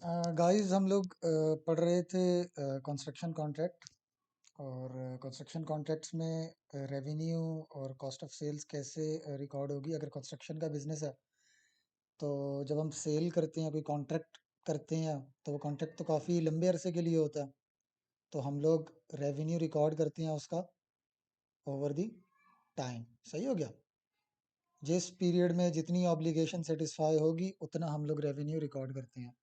Guys हम लोग पढ़ रहे थे कंस्ट्रक्शन कॉन्ट्रैक्ट। और कंस्ट्रक्शन कॉन्ट्रैक्ट्स में रेवेन्यू और कॉस्ट ऑफ सेल्स कैसे रिकॉर्ड होगी अगर कंस्ट्रक्शन का बिजनेस है। तो जब हम सेल करते हैं कोई कॉन्ट्रैक्ट करते हैं तो वो कॉन्ट्रैक्ट तो काफ़ी लंबे अरसे के लिए होता है। तो हम लोग रेवेन्यू रिकॉर्ड करते हैं उसका ओवर दी टाइम। सही हो गया। जिस पीरियड में जितनी ऑब्लिगेशन सेटिस्फाई होगी उतना हम लोग रेवेन्यू रिकॉर्ड करते हैं।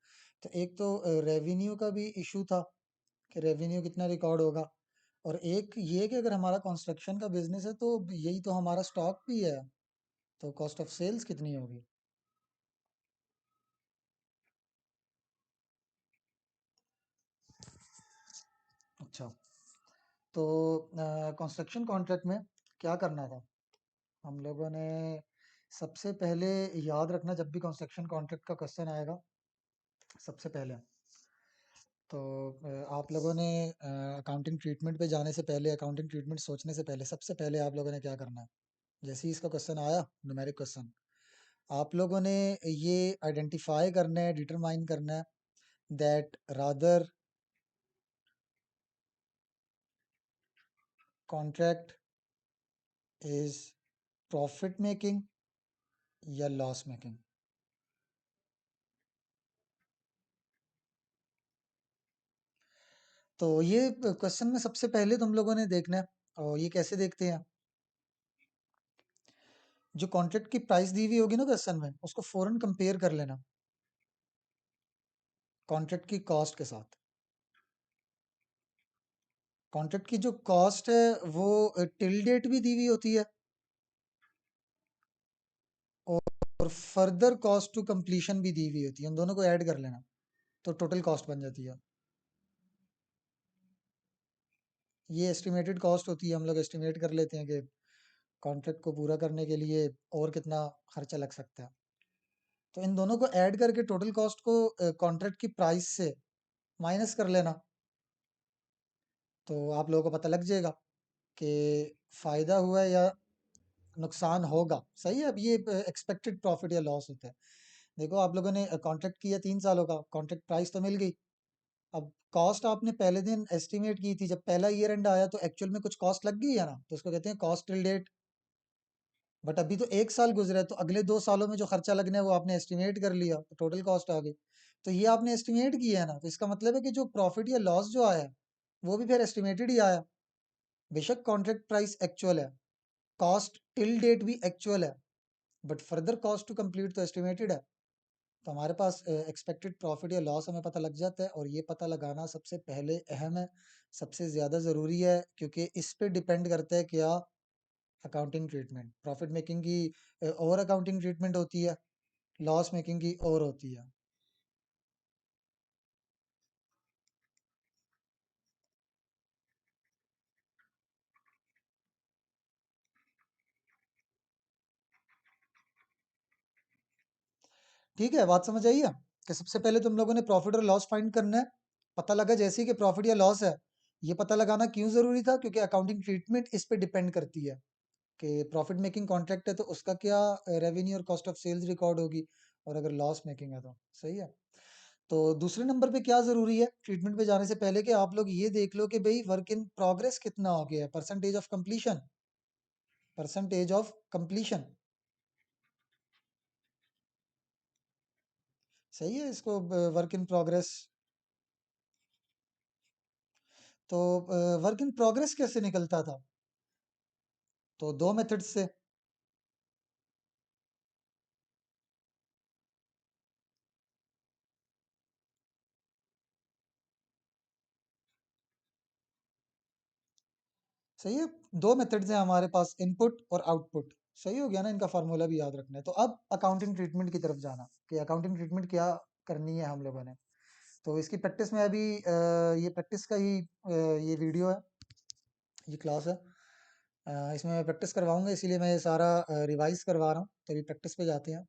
तो एक तो रेवेन्यू का भी इशू था कि रेवेन्यू कितना रिकॉर्ड होगा। और एक ये कि अगर हमारा कंस्ट्रक्शन का बिजनेस है तो यही तो हमारा स्टॉक भी है। तो कॉस्ट ऑफ सेल्स कितनी होगी। अच्छा। तो कंस्ट्रक्शन कॉन्ट्रैक्ट में क्या करना था हम लोगों ने। सबसे पहले याद रखना, जब भी कंस्ट्रक्शन कॉन्ट्रैक्ट का क्वेश्चन आएगा सबसे पहले तो आप लोगों ने अकाउंटिंग ट्रीटमेंट पे जाने से पहले, अकाउंटिंग ट्रीटमेंट सोचने से पहले, सबसे पहले आप लोगों ने क्या करना है। जैसे ही इसका क्वेश्चन आया, न्यूमेरिक क्वेश्चन, आप लोगों ने ये आइडेंटिफाई करना है, डिटरमाइन करना है that rather contract is profit making या लॉस मेकिंग। तो ये क्वेश्चन में सबसे पहले तुम लोगों ने देखना है। और ये कैसे देखते हैं, जो कॉन्ट्रैक्ट की प्राइस दी हुई होगी ना क्वेश्चन में, उसको फौरन कंपेयर कर लेना कॉन्ट्रैक्ट की कॉस्ट के साथ। कॉन्ट्रैक्ट की जो कॉस्ट है वो टिल डेट भी दी हुई होती है और फर्दर कॉस्ट टू कंप्लीशन भी दी हुई होती है। उन दोनों को ऐड कर लेना तो टोटल कॉस्ट बन जाती है। ये एस्टिमेटेड कॉस्ट होती है। हम लोग एस्टिमेट कर लेते हैं कि कॉन्ट्रैक्ट को पूरा करने के लिए और कितना खर्चा लग सकता है। तो इन दोनों को ऐड करके टोटल कॉस्ट को कॉन्ट्रैक्ट की प्राइस से माइनस कर लेना। तो आप लोगों को पता लग जाएगा कि फ़ायदा हुआ है या नुकसान होगा। सही है। अब ये एक्सपेक्टेड प्रॉफिट या लॉस होता है। देखो, आप लोगों ने कॉन्ट्रैक्ट किया 3 सालों का, कॉन्ट्रैक्ट प्राइस तो मिल गई। अब कॉस्ट आपने पहले दिन एस्टिमेट की थी, जब पहला ईयर एंड आया तो एक्चुअल में कुछ कॉस्ट लग गई है ना, तो उसको कहते हैं कॉस्ट टिल डेट। बट अभी तो 1 साल गुजरा है, तो अगले 2 सालों में जो खर्चा लगना है वो आपने एस्टिमेट कर लिया, तो टोटल कॉस्ट आ गई। तो ये आपने एस्टिमेट किया है ना, तो इसका मतलब है कि जो प्रॉफिट या लॉस जो आया वो भी फिर एस्टिमेटेड ही आया। बेशक कॉन्ट्रैक्ट प्राइस एक्चुअल है, कॉस्ट टिल डेट भी एक्चुअल है, but further cost to complete तो एस्टिमेटेड है। तो हमारे पास एक्सपेक्टेड प्रॉफिट या लॉस हमें पता लग जाता है। और ये पता लगाना सबसे पहले अहम है, सबसे ज़्यादा ज़रूरी है, क्योंकि इस पे डिपेंड करता है क्या अकाउंटिंग ट्रीटमेंट। प्रॉफिट मेकिंग की और अकाउंटिंग ट्रीटमेंट होती है, लॉस मेकिंग की और होती है। ठीक है, बात समझ आई है कि सबसे पहले तुम लोगों ने प्रॉफिट और लॉस फाइंड करना है। पता लगा जैसे ही कि प्रॉफिट या लॉस है। ये पता लगाना क्यों ज़रूरी था, क्योंकि अकाउंटिंग ट्रीटमेंट इस पे डिपेंड करती है कि प्रॉफिट मेकिंग कॉन्ट्रैक्ट है तो उसका क्या रेवेन्यू और कॉस्ट ऑफ सेल्स रिकॉर्ड होगी, और अगर लॉस मेकिंग है तो। सही है। तो दूसरे नंबर पे क्या ज़रूरी है ट्रीटमेंट पे जाने से पहले, कि आप लोग ये देख लो कि भाई वर्क इन प्रोग्रेस कितना हो गया है, percentage of completion. Percentage of completion. सही है। इसको वर्क इन प्रोग्रेस। तो वर्क इन प्रोग्रेस कैसे निकलता था, तो दो मेथड से। सही है। दो मेथड्स हैं हमारे पास, इनपुट और आउटपुट। सही हो गया ना, इनका फार्मूला भी याद रखना है। तो अब अकाउंटिंग ट्रीटमेंट की तरफ जाना कि अकाउंटिंग ट्रीटमेंट क्या करनी है हम लोगों ने। तो इसकी प्रैक्टिस में अभी ये प्रैक्टिस का ही ये वीडियो है, ये क्लास है। इसमें मैं प्रैक्टिस करवाऊंगा, इसीलिए मैं ये सारा रिवाइज करवा रहा हूँ। तो अभी प्रैक्टिस पे जाते हैं।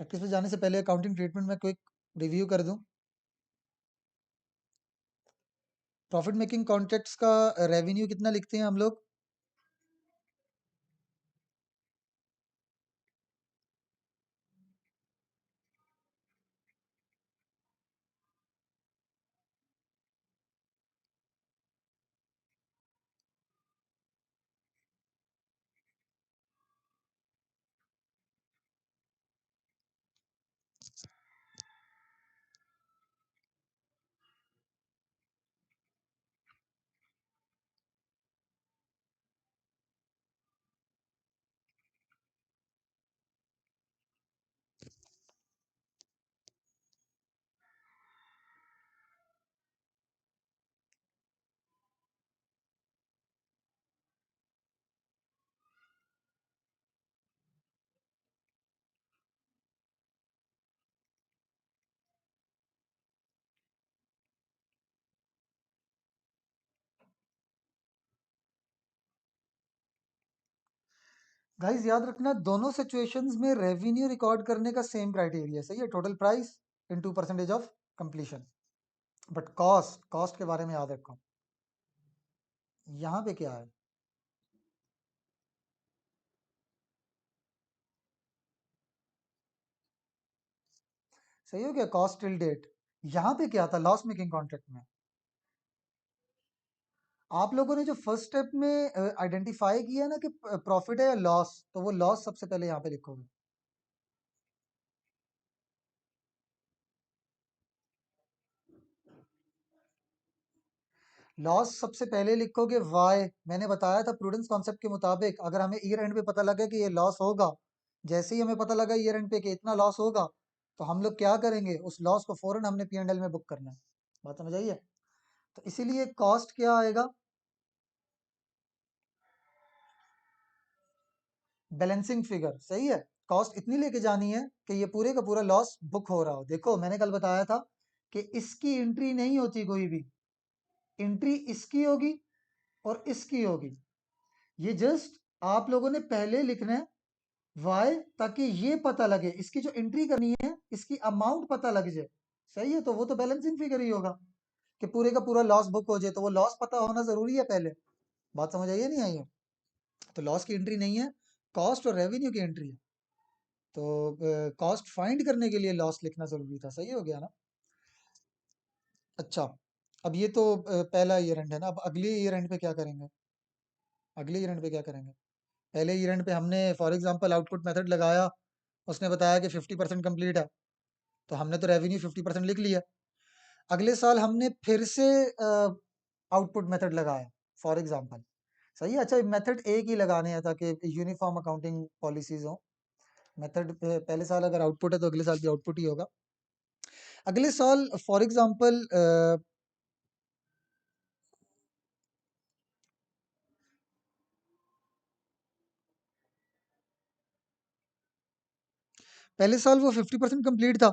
प्रैक्टिस पे जाने से पहले अकाउंटिंग ट्रीटमेंट में क्विक रिव्यू कर दूं। प्रॉफिट मेकिंग कॉन्ट्रैक्ट्स का रेवेन्यू कितना लिखते हैं हम लोग। गाइस याद रखना दोनों सिचुएशंस में रेवेन्यू रिकॉर्ड करने का सेम क्राइटेरिया सही है, total price into percentage of completion. But cost cost के बारे में याद रखो, यहाँ पे क्या है, सही हो गया, कॉस्ट टिल डेट। यहाँ पे क्या था लॉस मेकिंग कॉन्ट्रैक्ट में, आप लोगों ने जो फर्स्ट स्टेप में आइडेंटिफाई किया ना कि प्रॉफिट है या लॉस, तो वो लॉस सबसे पहले यहाँ पे लिखोगे। लॉस सबसे पहले लिखोगे वाई। मैंने बताया था प्रूडेंस कॉन्सेप्ट के मुताबिक अगर हमें ईयर एंड पे पता लगा कि ये लॉस होगा, जैसे ही हमें पता लगा ईयर एंड पे कि इतना लॉस होगा, तो हम लोग क्या करेंगे, उस लॉस को फौरन हमने पी एंड एल में बुक करना है। बात समझ आई है? तो इसीलिए कॉस्ट क्या आएगा, बैलेंसिंग फिगर, सही है। कॉस्ट इतनी लेके जानी है कि ये पूरे का पूरा लॉस बुक हो रहा हो। देखो मैंने कल बताया था कि इसकी एंट्री नहीं होती कोई भी, एंट्री इसकी होगी और इसकी होगी। ये जस्ट आप लोगों ने पहले लिखना है वाई, ताकि ये पता लगे इसकी जो एंट्री करनी है इसकी अमाउंट पता लग जाए। सही है, तो वो तो बैलेंसिंग फिगर ही होगा कि पूरे का पूरा लॉस बुक हो जाए, तो वो लॉस पता होना जरूरी है पहले। बात समझ आई है नहीं आई है? तो लॉस की एंट्री नहीं है, कॉस्ट और रेवेन्यू की एंट्री है। तो कॉस्ट फाइंड करने के लिए लॉस लिखना जरूरी था, सही हो गया ना? अच्छा, अब ये तो पहला ईयर एंड है ना, अब अगले ईयर एंड पे क्या करेंगे, अगले ईयर एंड पे क्या करेंगे। पहले ईयर एंड पे हमने फॉर एग्जांपल आउटपुट मेथड लगाया, उसने बताया कि 50% कंप्लीट है, तो हमने तो रेवेन्यू 50% लिख लिया। अगले साल हमने फिर से आउटपुट मेथड लगाया फॉर एग्जांपल, सही है। अच्छा, मेथड एक ही लगाने हैं ताकि यूनिफॉर्म अकाउंटिंग पॉलिसीज हो। मेथड पहले साल अगर आउटपुट है तो अगले साल भी आउटपुट ही होगा। अगले साल फॉर एग्जांपल पहले साल वो 50% कंप्लीट था,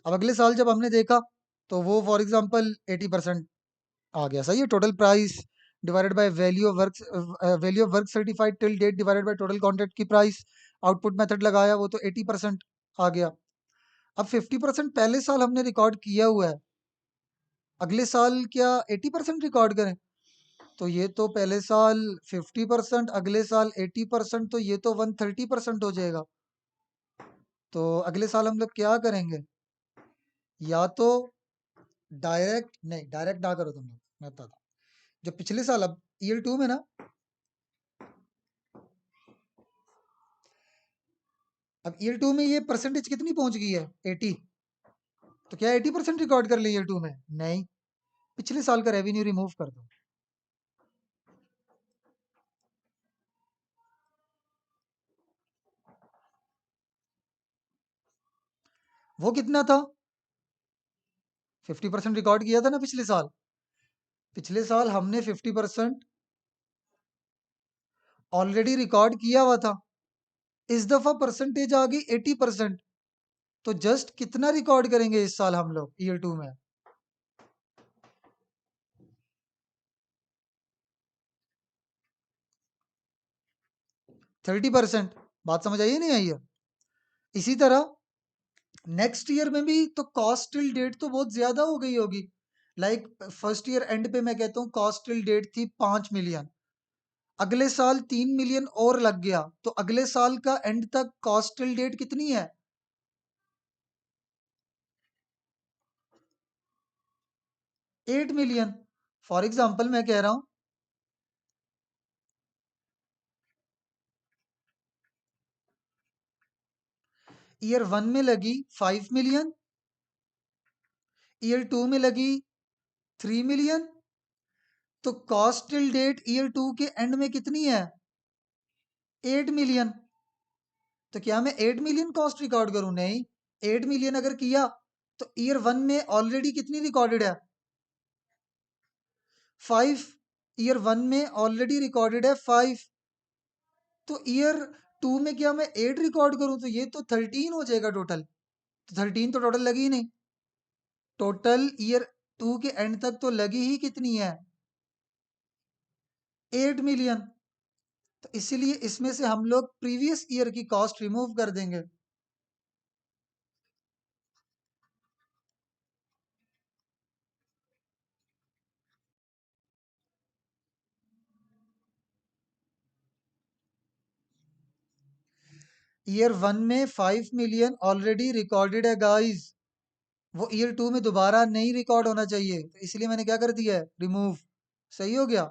अब अगले साल जब हमने देखा तो वो फॉर एग्जांपल 80% आ गया। सही है, total price divided by value of work certified till date divided by total contract की प्राइस, आउटपुट मेथड लगाया वो तो 80% आ गया। अब 50% पहले साल हमने रिकॉर्ड किया हुआ है, अगले साल क्या 80% रिकॉर्ड करें? तो ये तो पहले साल 50%, अगले साल 80%, तो ये तो 130% हो जाएगा। तो अगले साल हम लोग क्या करेंगे, या तो डायरेक्ट, नहीं डायरेक्ट ना करो तुम लोग, मैं बताता हूँ। जो पिछले साल, अब ईयर टू में ना, अब ईयर टू में ये परसेंटेज कितनी पहुंच गई है, 80। तो क्या 80% रिकॉर्ड कर लिया ईयर टू में? नहीं, पिछले साल का रेवेन्यू रिमूव कर दो। वो कितना था, 50% रिकॉर्ड किया था ना पिछले साल। पिछले साल हमने 50% ऑलरेडी रिकॉर्ड किया हुआ था, इस दफा परसेंटेज आ गई 80%। तो जस्ट कितना रिकॉर्ड करेंगे इस साल हम लोग ईयर टू में, 30%। बात समझ आई है नहीं आई है? इसी तरह नेक्स्ट ईयर में भी तो कॉस्ट टिल डेट तो बहुत ज्यादा हो गई होगी। लाइक फर्स्ट ईयर एंड पे मैं कहता हूँ कॉस्ट टिल डेट थी 5 मिलियन, अगले साल 3 मिलियन और लग गया, तो अगले साल का एंड तक कॉस्ट टिल डेट कितनी है, 8 मिलियन। फॉर एग्जाम्पल मैं कह रहा हूं, ईयर वन में लगी 5 मिलियन, ईयर टू में लगी 3 मिलियन, तो cost till date year two के एंड में कितनी है, 8 मिलियन। तो क्या मैं 8 मिलियन कॉस्ट रिकॉर्ड करूं? नहीं, 8 मिलियन अगर किया तो ईयर वन में ऑलरेडी कितनी रिकॉर्डेड है, 5। ईयर वन में ऑलरेडी रिकॉर्डेड है 5, तो ईयर टू में क्या मैं 8 रिकॉर्ड करूं? तो ये तो 13 हो जाएगा टोटल, तो 13 तो टोटल लगी ही नहीं। टोटल ईयर टू के एंड तक तो लगी ही कितनी है, 8 मिलियन। तो इसीलिए इसमें से हम लोग प्रीवियस ईयर की कॉस्ट रिमूव कर देंगे। ईयर 1 में 5 मिलियन ऑलरेडी रिकॉर्डेड है गाइस, वो ईयर 2 में दोबारा नहीं रिकॉर्ड होना चाहिए, तो इसलिए मैंने क्या कर दिया है, रिमूव। सही हो गया।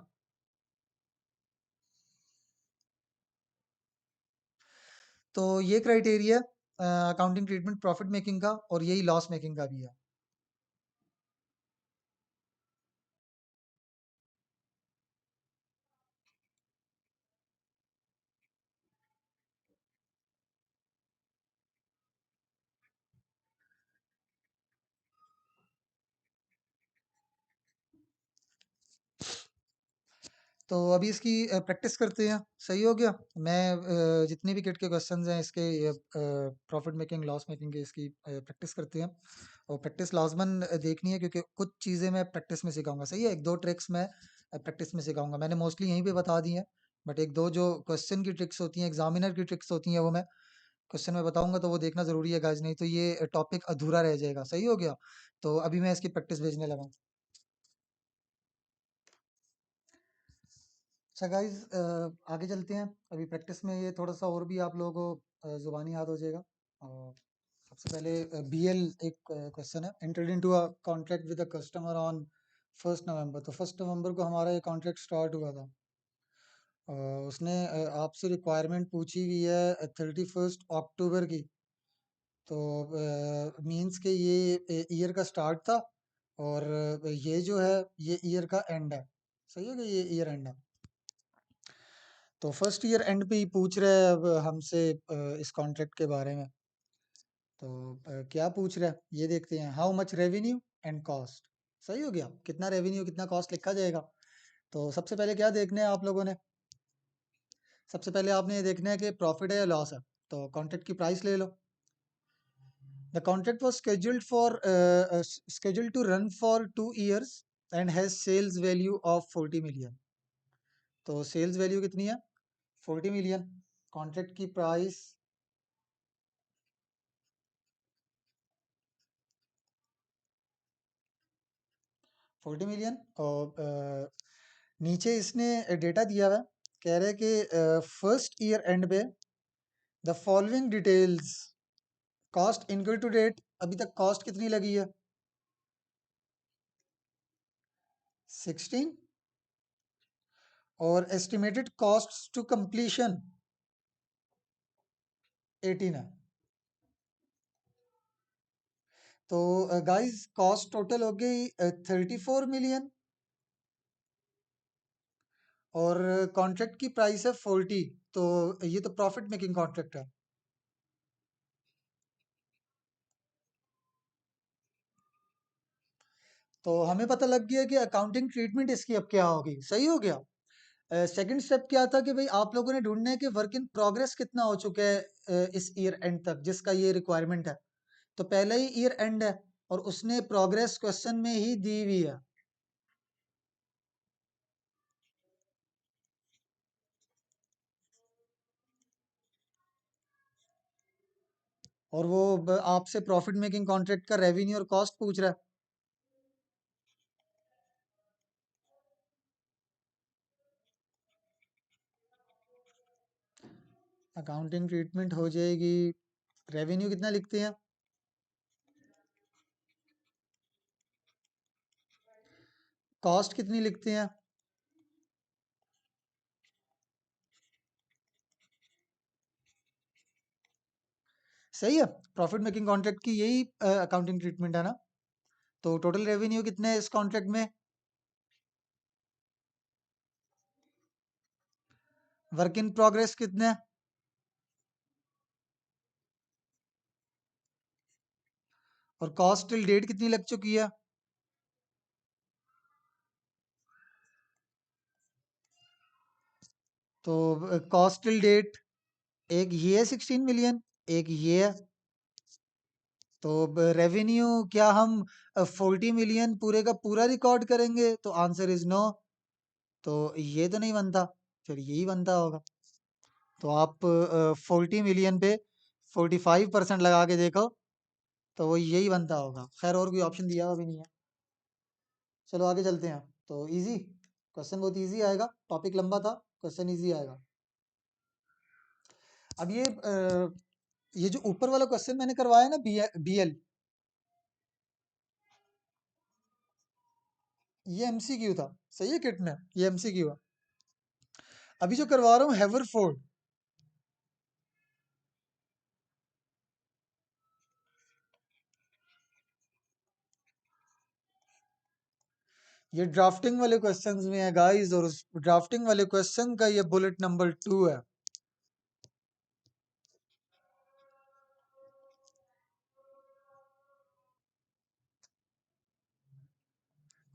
तो ये criteria accounting treatment profit making का और यही लॉस मेकिंग का भी है। तो अभी इसकी प्रैक्टिस करते हैं। सही हो गया। मैं जितने भी किट के क्वेश्चंस हैं इसके प्रॉफिट मेकिंग लॉस मेकिंग के, इसकी प्रैक्टिस करते हैं। और प्रैक्टिस लाजमन देखनी है, क्योंकि कुछ चीज़ें मैं प्रैक्टिस में सिखाऊंगा। सही है, एक दो ट्रिक्स मैं प्रैक्टिस में सिखाऊंगा। मैंने मोस्टली यहीं पे बता दी हैं, बट एक दो जो क्वेश्चन की ट्रिक्स होती हैं, एग्जामिनर की ट्रिक्स होती हैं, वो मैं क्वेश्चन में बताऊंगा, तो वो देखना जरूरी है गाइज, नहीं तो ये टॉपिक अधूरा रह जाएगा। सही हो गया। तो अभी मैं इसकी प्रैक्टिस भेजने लगा हूँ। अच्छा गाइज, आगे चलते हैं। अभी प्रैक्टिस में ये थोड़ा सा और भी आप लोगों को जुबानी याद हो जाएगा। और सबसे पहले बीएल एक क्वेश्चन है, entered into a contract with a customer on 1 नवंबर। तो 1 नवंबर को हमारा ये कॉन्ट्रैक्ट स्टार्ट हुआ था। उसने आपसे रिक्वायरमेंट पूछी हुई है 31 अक्टूबर की। तो मींस के ये ईयर का स्टार्ट था, और ये जो है ये ईयर का एंड है। सही है कि ये ईयर एंड है। तो फर्स्ट ईयर एंड पे ही पूछ रहे हैं अब हमसे इस कॉन्ट्रैक्ट के बारे में। तो क्या पूछ रहा है ये देखते हैं। How much revenue and cost. सही हो गया, कितना रेवेन्यू कितना कॉस्ट लिखा जाएगा। तो सबसे पहले क्या देखना है आप लोगों ने, सबसे पहले आपने ये देखना है कि प्रॉफिट है या लॉस है। तो कॉन्ट्रैक्ट की प्राइस ले लो। The contract was scheduled to run for 2 years and has sales value of 40 million. तो सेल्स वैल्यू कितनी है, 40 मिलियन। कॉन्ट्रैक्ट की प्राइस 40 मिलियन। और नीचे इसने डेटा दिया हुआ है, कह रहे हैं कि फर्स्ट ईयर एंड पे the following details. Cost include to date, अभी तक कॉस्ट कितनी लगी है, 16। और एस्टिमेटेड कॉस्ट टू कंप्लीशन 18 है। तो गाइस कॉस्ट टोटल हो गई 34 मिलियन, और कॉन्ट्रैक्ट की प्राइस है 40। तो ये तो प्रॉफिट मेकिंग कॉन्ट्रैक्ट है। तो हमें पता लग गया कि अकाउंटिंग ट्रीटमेंट इसकी अब क्या होगी। सही हो गया। सेकंड स्टेप क्या था कि भाई आप लोगों ने ढूंढना है कि वर्क इन प्रोग्रेस कितना हो चुका है इस ईयर एंड तक जिसका ये रिक्वायरमेंट है। तो पहला ही ईयर एंड है, और उसने प्रोग्रेस क्वेश्चन में ही दी हुई है। और वो आपसे प्रॉफिट मेकिंग कॉन्ट्रैक्ट का रेवेन्यू और कॉस्ट पूछ रहा है। अकाउंटिंग ट्रीटमेंट हो जाएगी। रेवेन्यू कितना लिखते हैं, कॉस्ट कितनी लिखते हैं। सही है, प्रॉफिट मेकिंग कॉन्ट्रैक्ट की यही अकाउंटिंग ट्रीटमेंट है ना। तो टोटल रेवेन्यू कितने है इस कॉन्ट्रैक्ट में, वर्क इन प्रोग्रेस कितने हैं, और कॉस्ट टिल डेट कितनी लग चुकी है। तो कॉस्ट टिल डेट एक ये है 16 मिलियन, एक ये है। तो रेवेन्यू क्या हम 40 मिलियन पूरे का पूरा रिकॉर्ड करेंगे, तो आंसर इज नो। तो ये तो नहीं बनता, फिर यही बनता होगा। तो आप 40 मिलियन पे 45% लगा के देखो, तो वो यही बनता होगा। खैर और कोई ऑप्शन दिया हुआ भी नहीं है। चलो आगे चलते हैं। तो इजी क्वेश्चन, बहुत इजी आएगा, टॉपिक लंबा था, क्वेश्चन इजी आएगा। अब ये जो ऊपर वाला क्वेश्चन मैंने करवाया ना, बीएल, ये एमसीक्यू था, सही है किट में, ये एमसीक्यू है। अभी जो करवा रहा हूँ हैवरफोर्ड, ये ड्राफ्टिंग वाले क्वेश्चंस में है गाइस, और उस ड्राफ्टिंग वाले क्वेश्चन का ये बुलेट नंबर 2 है।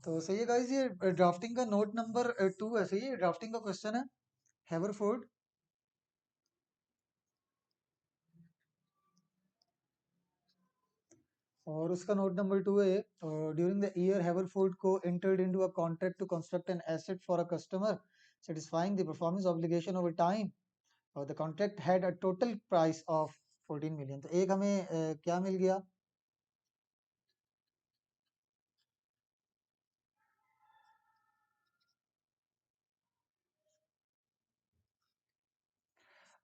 तो सही है गाइस, ये ड्राफ्टिंग का नोट नंबर 2 है, सही है, ड्राफ्टिंग का क्वेश्चन है, हैवरफोर्ड। और उसका नोट नंबर 2 है, ड्यूरिंग द ईयर हैवरफोर्ड को entered into a contract to construct an asset for a customer satisfying the performance obligation over time, और the contract had a total price of 14 million. तो एक हमें क्या मिल गया,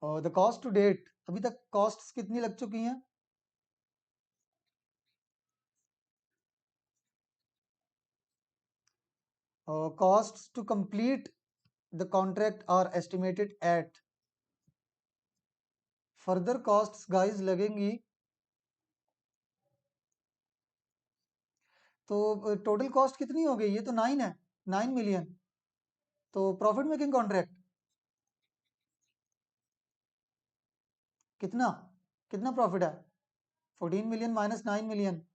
और the cost to date, अभी तक कॉस्ट्स कितनी लग चुकी हैं, costs to complete the contract are estimated at, further costs guys लगेंगी, तो टोटल कॉस्ट कितनी हो गई, ये तो 9 है, 9 मिलियन। तो प्रॉफिट मेकिंग कॉन्ट्रैक्ट कितना, कितना प्रॉफिट है, 14 मिलियन माइनस 9 मिलियन।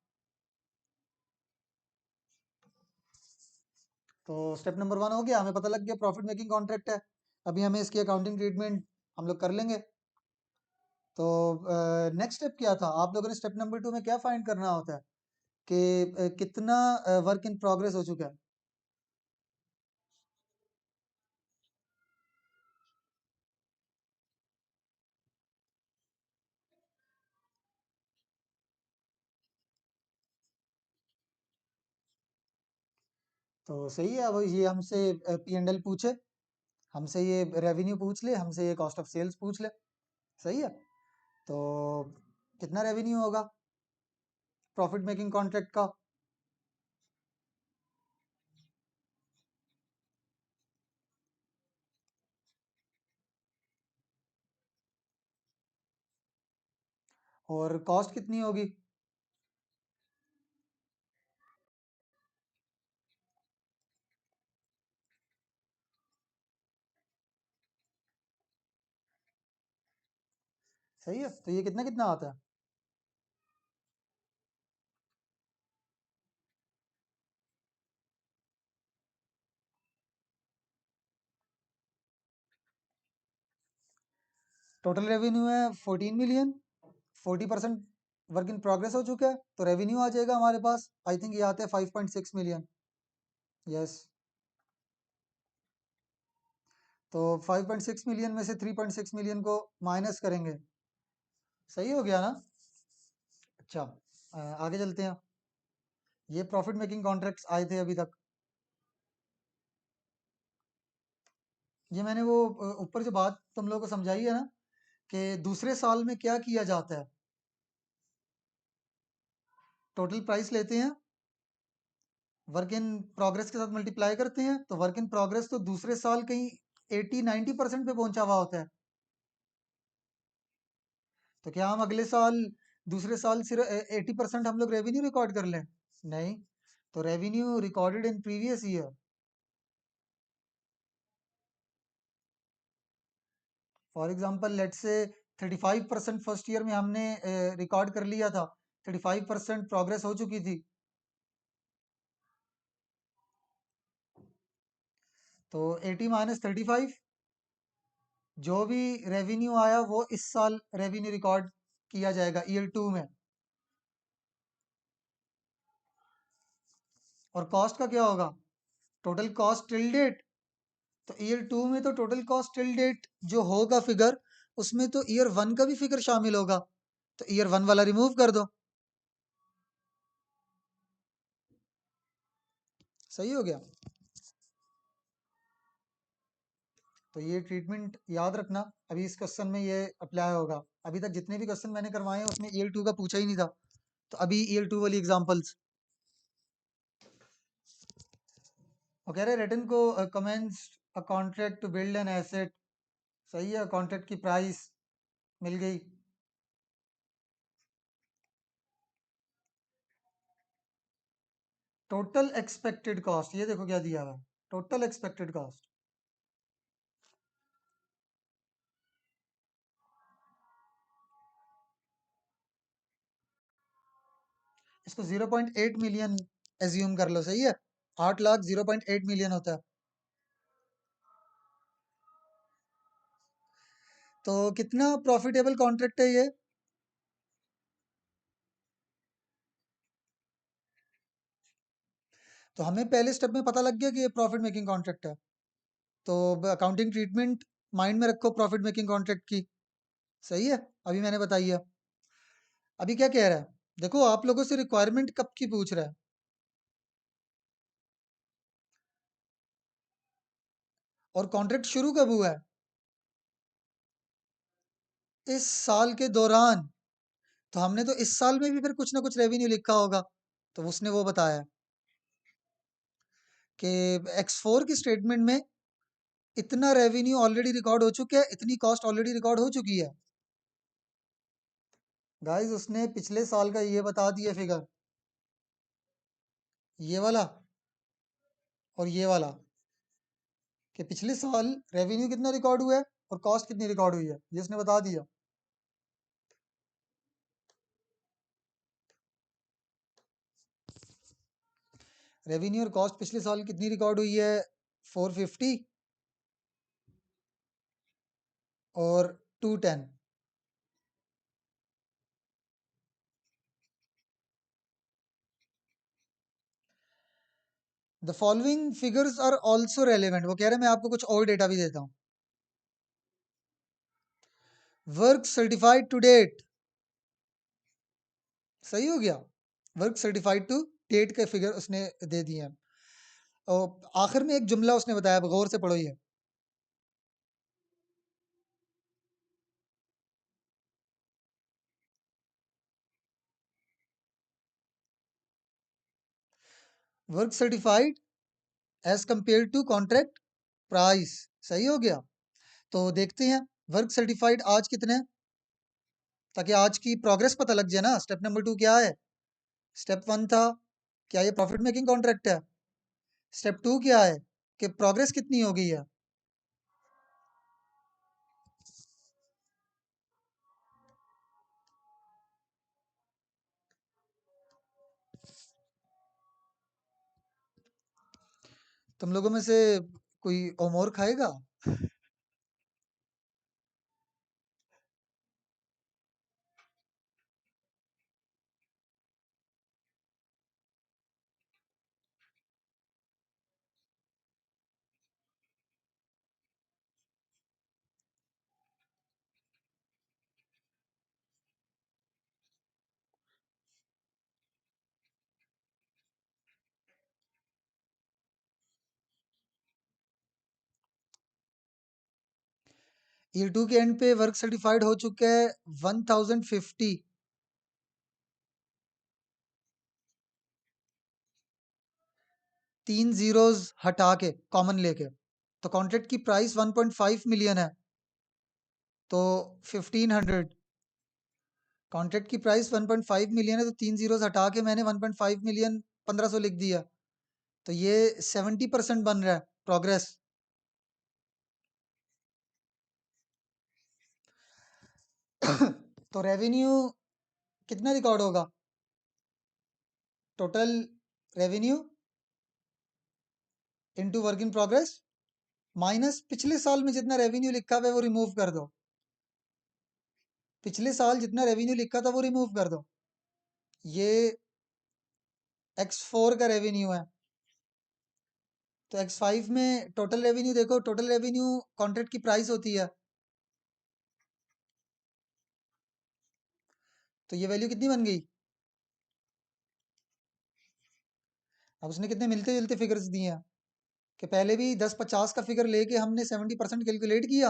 तो स्टेप नंबर 1 हो गया, हमें पता लग गया प्रॉफिट मेकिंग कॉन्ट्रैक्ट है। अभी हमें इसकी अकाउंटिंग ट्रीटमेंट हम लोग कर लेंगे। तो नेक्स्ट स्टेप क्या था, आप लोगों ने स्टेप नंबर 2 में क्या फाइंड करना होता है कि कितना वर्क इन प्रोग्रेस हो चुका है। तो सही है, अब ये हमसे पी एंड एल पूछे, हमसे ये रेवेन्यू पूछ ले, हमसे ये कॉस्ट ऑफ सेल्स पूछ ले, सही है। तो कितना रेवेन्यू होगा प्रॉफिट मेकिंग कॉन्ट्रैक्ट का, और कॉस्ट कितनी होगी, सही है। तो ये कितना कितना आता है, टोटल रेवेन्यू है 14 मिलियन, 40% वर्क इन प्रोग्रेस हो चुका है, तो रेवेन्यू आ जाएगा हमारे पास, आई थिंक ये आते हैं 5.6 मिलियन। यस, तो 5.6 मिलियन में से 3.6 मिलियन को माइनस करेंगे, सही हो गया ना। अच्छा, आगे चलते हैं। ये प्रॉफिट मेकिंग कॉन्ट्रैक्ट्स आए थे अभी तक। ये मैंने वो ऊपर जो बात तुम लोगों को समझाई है ना, कि दूसरे साल में क्या किया जाता है, टोटल प्राइस लेते हैं, वर्क इन प्रोग्रेस के साथ मल्टीप्लाई करते हैं, तो वर्क इन प्रोग्रेस तो दूसरे साल कहीं 80-90% पे पहुंचा हुआ होता है। तो क्या हम अगले साल, दूसरे साल सिर्फ 80% हम लोग रेवेन्यू रिकॉर्ड कर लें, नहीं। तो revenue recorded in previous year, for example let's say 35% first year में हमने रिकॉर्ड कर लिया था, 35% प्रोग्रेस हो चुकी थी, तो 80 माइनस 35, जो भी रेवेन्यू आया वो इस साल रेवेन्यू रिकॉर्ड किया जाएगा ईयर 2 में। और कॉस्ट का क्या होगा, टोटल कॉस्ट टिल डेट, तो ईयर 2 में तो टोटल कॉस्ट टिल डेट जो होगा फिगर, उसमें तो ईयर 1 का भी फिगर शामिल होगा, तो ईयर 1 वाला रिमूव कर दो। सही हो गया। तो ये ट्रीटमेंट याद रखना, अभी इस क्वेश्चन में ये अप्लाई होगा। अभी तक जितने भी क्वेश्चन मैंने करवाए हैं उसमें ईयर 2 का पूछा ही नहीं था, तो अभी ईयर 2 वाली एग्जांपल्स। वो कह रहे रिटर्न को commence a contract to build an asset. सही है, कॉन्ट्रैक्ट की प्राइस मिल गई। टोटल एक्सपेक्टेड कॉस्ट, ये देखो क्या दिया हुआ है, टोटल एक्सपेक्टेड कॉस्ट। इसको 0.8 मिलियन एज्यूम कर लो, सही है। 8 लाख 0.8 मिलियन होता है। तो कितना प्रॉफिटेबल कॉन्ट्रैक्ट है ये? तो हमें पहले स्टेप में पता लग गया कि ये प्रॉफिट मेकिंग कॉन्ट्रैक्ट है। तो अकाउंटिंग ट्रीटमेंट माइंड में रखो प्रॉफिट मेकिंग कॉन्ट्रैक्ट की। सही है, अभी मैंने बताई है। अभी क्या कह रहा है, देखो आप लोगों से रिक्वायरमेंट कब की पूछ रहा है, और कॉन्ट्रैक्ट शुरू कब हुआ है? इस साल के दौरान। तो हमने तो इस साल में भी फिर कुछ ना कुछ रेवेन्यू लिखा होगा, तो उसने वो बताया कि X4 की स्टेटमेंट में इतना रेवेन्यू ऑलरेडी रिकॉर्ड हो चुका है, इतनी कॉस्ट ऑलरेडी रिकॉर्ड हो चुकी है। गाइस उसने पिछले साल का ये बता दिया फिगर, ये वाला और ये वाला, कि पिछले साल रेवेन्यू कितना रिकॉर्ड हुआ है और कॉस्ट कितनी रिकॉर्ड हुई है, ये उसने बता दिया। रेवेन्यू और कॉस्ट पिछले साल कितनी रिकॉर्ड हुई है, 450 और 210। The following figures are also relevant, वो कह रहे हैं मैं आपको कुछ और डेटा भी देता हूँ। वर्क सर्टिफाइड टू डेट, सही हो गया। वर्क सर्टिफाइड टू डेट के फिगर उसने दे दिए हैं। और आखिर में एक जुमला उसने बताया, अब गौर से पढ़ो ये। Work certified as compared to contract price, सही हो गया। तो देखते हैं वर्क सर्टिफाइड आज कितने हैं, ताकि आज की प्रोग्रेस पता लग जाए ना। स्टेप नंबर 2 क्या है? स्टेप 1 था क्या ये प्रॉफिट मेकिंग कॉन्ट्रैक्ट है। स्टेप 2 क्या है कि प्रोग्रेस कितनी हो गई है। तुम लोगों में से कोई ओमोर खाएगा? ईयर 2 के एंड पे वर्क सर्टिफाइड हो चुका है 1050, 3 जीरोस हटा के कॉमन लेके। तो कॉन्ट्रैक्ट की प्राइस 1.5 मिलियन है, तो 1500। कॉन्ट्रैक्ट की प्राइस 1.5 मिलियन है, तो 3 जीरोस हटा के मैंने 1.5 मिलियन 1500 लिख दिया। तो ये 70% बन रहा है प्रोग्रेस। तो रेवेन्यू कितना रिकॉर्ड होगा, total revenue into work in progress minus पिछले साल में जितना रेवेन्यू लिखा हुआ है वो रिमूव कर दो। पिछले साल जितना रेवेन्यू लिखा था वो रिमूव कर दो। ये X4 का रेवेन्यू है। तो X5 में टोटल रेवेन्यू देखो, टोटल रेवेन्यू कॉन्ट्रैक्ट की प्राइस होती है, तो ये वैल्यू कितनी बन गई? अब उसने कितने मिलते जुलते फिगर्स दिए हैं कि पहले भी 10-50 का फिगर लेके हमने 70% कैलकुलेट किया,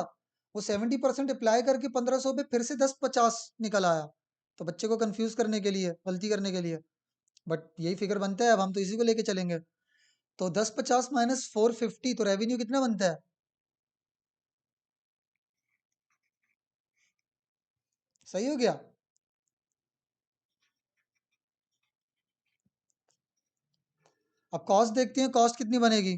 वो 70% अप्लाई करके 1500 पे फिर से 10-50 निकल आया, तो बच्चे को कंफ्यूज करने के लिए, गलती करने के लिए। बट यही फिगर बनता है, अब हम तो इसी को लेके चलेंगे। तो 10-50 माइनस 450, तो रेवेन्यू कितना बनता है? सही हो गया? अब कॉस्ट देखते हैं, कॉस्ट कितनी बनेगी।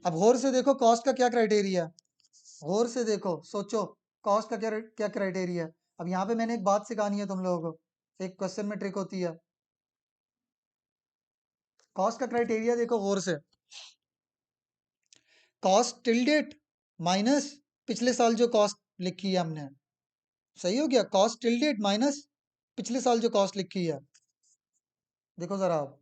अब गौर से देखो कॉस्ट का क्या क्राइटेरिया है, गौर से देखो, सोचो कॉस्ट का क्या क्या क्राइटेरिया है। अब यहाँ पे मैंने एक बात सिखानी है तुम लोगों को, एक क्वेश्चन में ट्रिक होती है। कॉस्ट का क्राइटेरिया देखो गौर से, कॉस्ट टिल डेट माइनस पिछले साल जो कॉस्ट लिखी है हमने। सही हो गया? कॉस्ट टिल डेट माइनस पिछले साल जो कॉस्ट लिखी है। देखो जरा आप,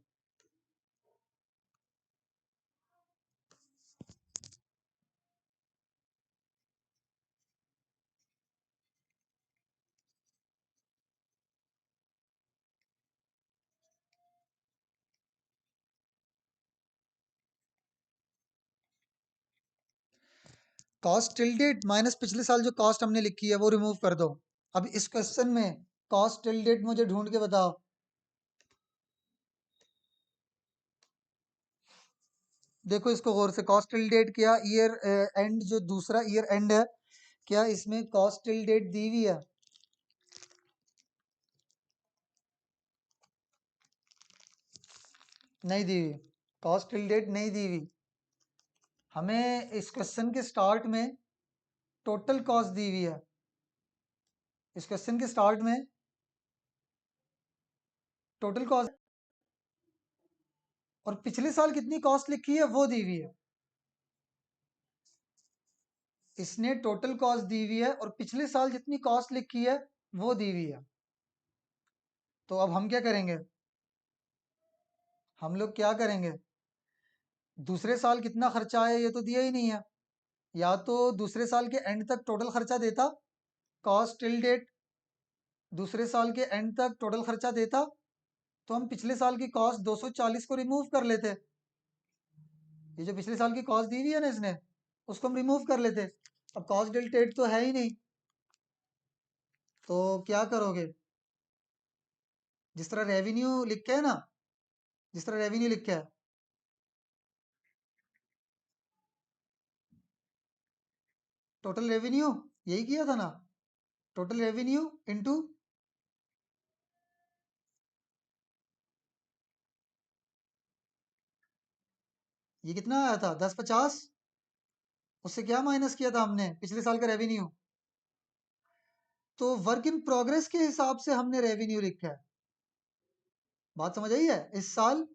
कॉस्ट टिल डेट माइनस पिछले साल जो कॉस्ट हमने लिखी है वो रिमूव कर दो। अब इस क्वेश्चन में कॉस्ट टिल डेट मुझे ढूंढ के बताओ। देखो इसको गौर से, कॉस्ट टिल डेट क्या ईयर एंड, जो दूसरा ईयर एंड है, क्या इसमें कॉस्ट टिल डेट दी हुई है? नहीं दी हुई, कॉस्ट टिल डेट नहीं दी हुई। हमें इस क्वेश्चन के स्टार्ट में टोटल कॉस्ट दी हुई है। इस क्वेश्चन के स्टार्ट में टोटल कॉस्ट, और पिछले साल कितनी कॉस्ट लिखी है वो दी हुई है। इसने टोटल कॉस्ट दी हुई है और पिछले साल जितनी कॉस्ट लिखी है वो दी हुई है। तो अब हम क्या करेंगे, हम लोग क्या करेंगे, दूसरे साल कितना खर्चा आया ये तो दिया ही नहीं है। या तो दूसरे साल के एंड तक टोटल खर्चा देता, कॉस्ट टिल डेट दूसरे साल के एंड तक टोटल खर्चा देता, तो हम पिछले साल की कॉस्ट 240 को रिमूव कर लेते। ये जो पिछले साल की कॉस्ट दी हुई है ना इसने, उसको हम रिमूव कर लेते। अब कॉस्ट टिल डेट तो है ही नहीं, तो क्या करोगे, जिस तरह रेवेन्यू लिखा है ना, जिस तरह रेवेन्यू लिखा है, टोटल रेवेन्यू यही किया था ना, टोटल रेवेन्यू इनटू, ये कितना आया था 10-50, उससे क्या माइनस किया था हमने, पिछले साल का रेवेन्यू। तो वर्क इन प्रोग्रेस के हिसाब से हमने रेवेन्यू लिखा है। बात समझ आई है? इस साल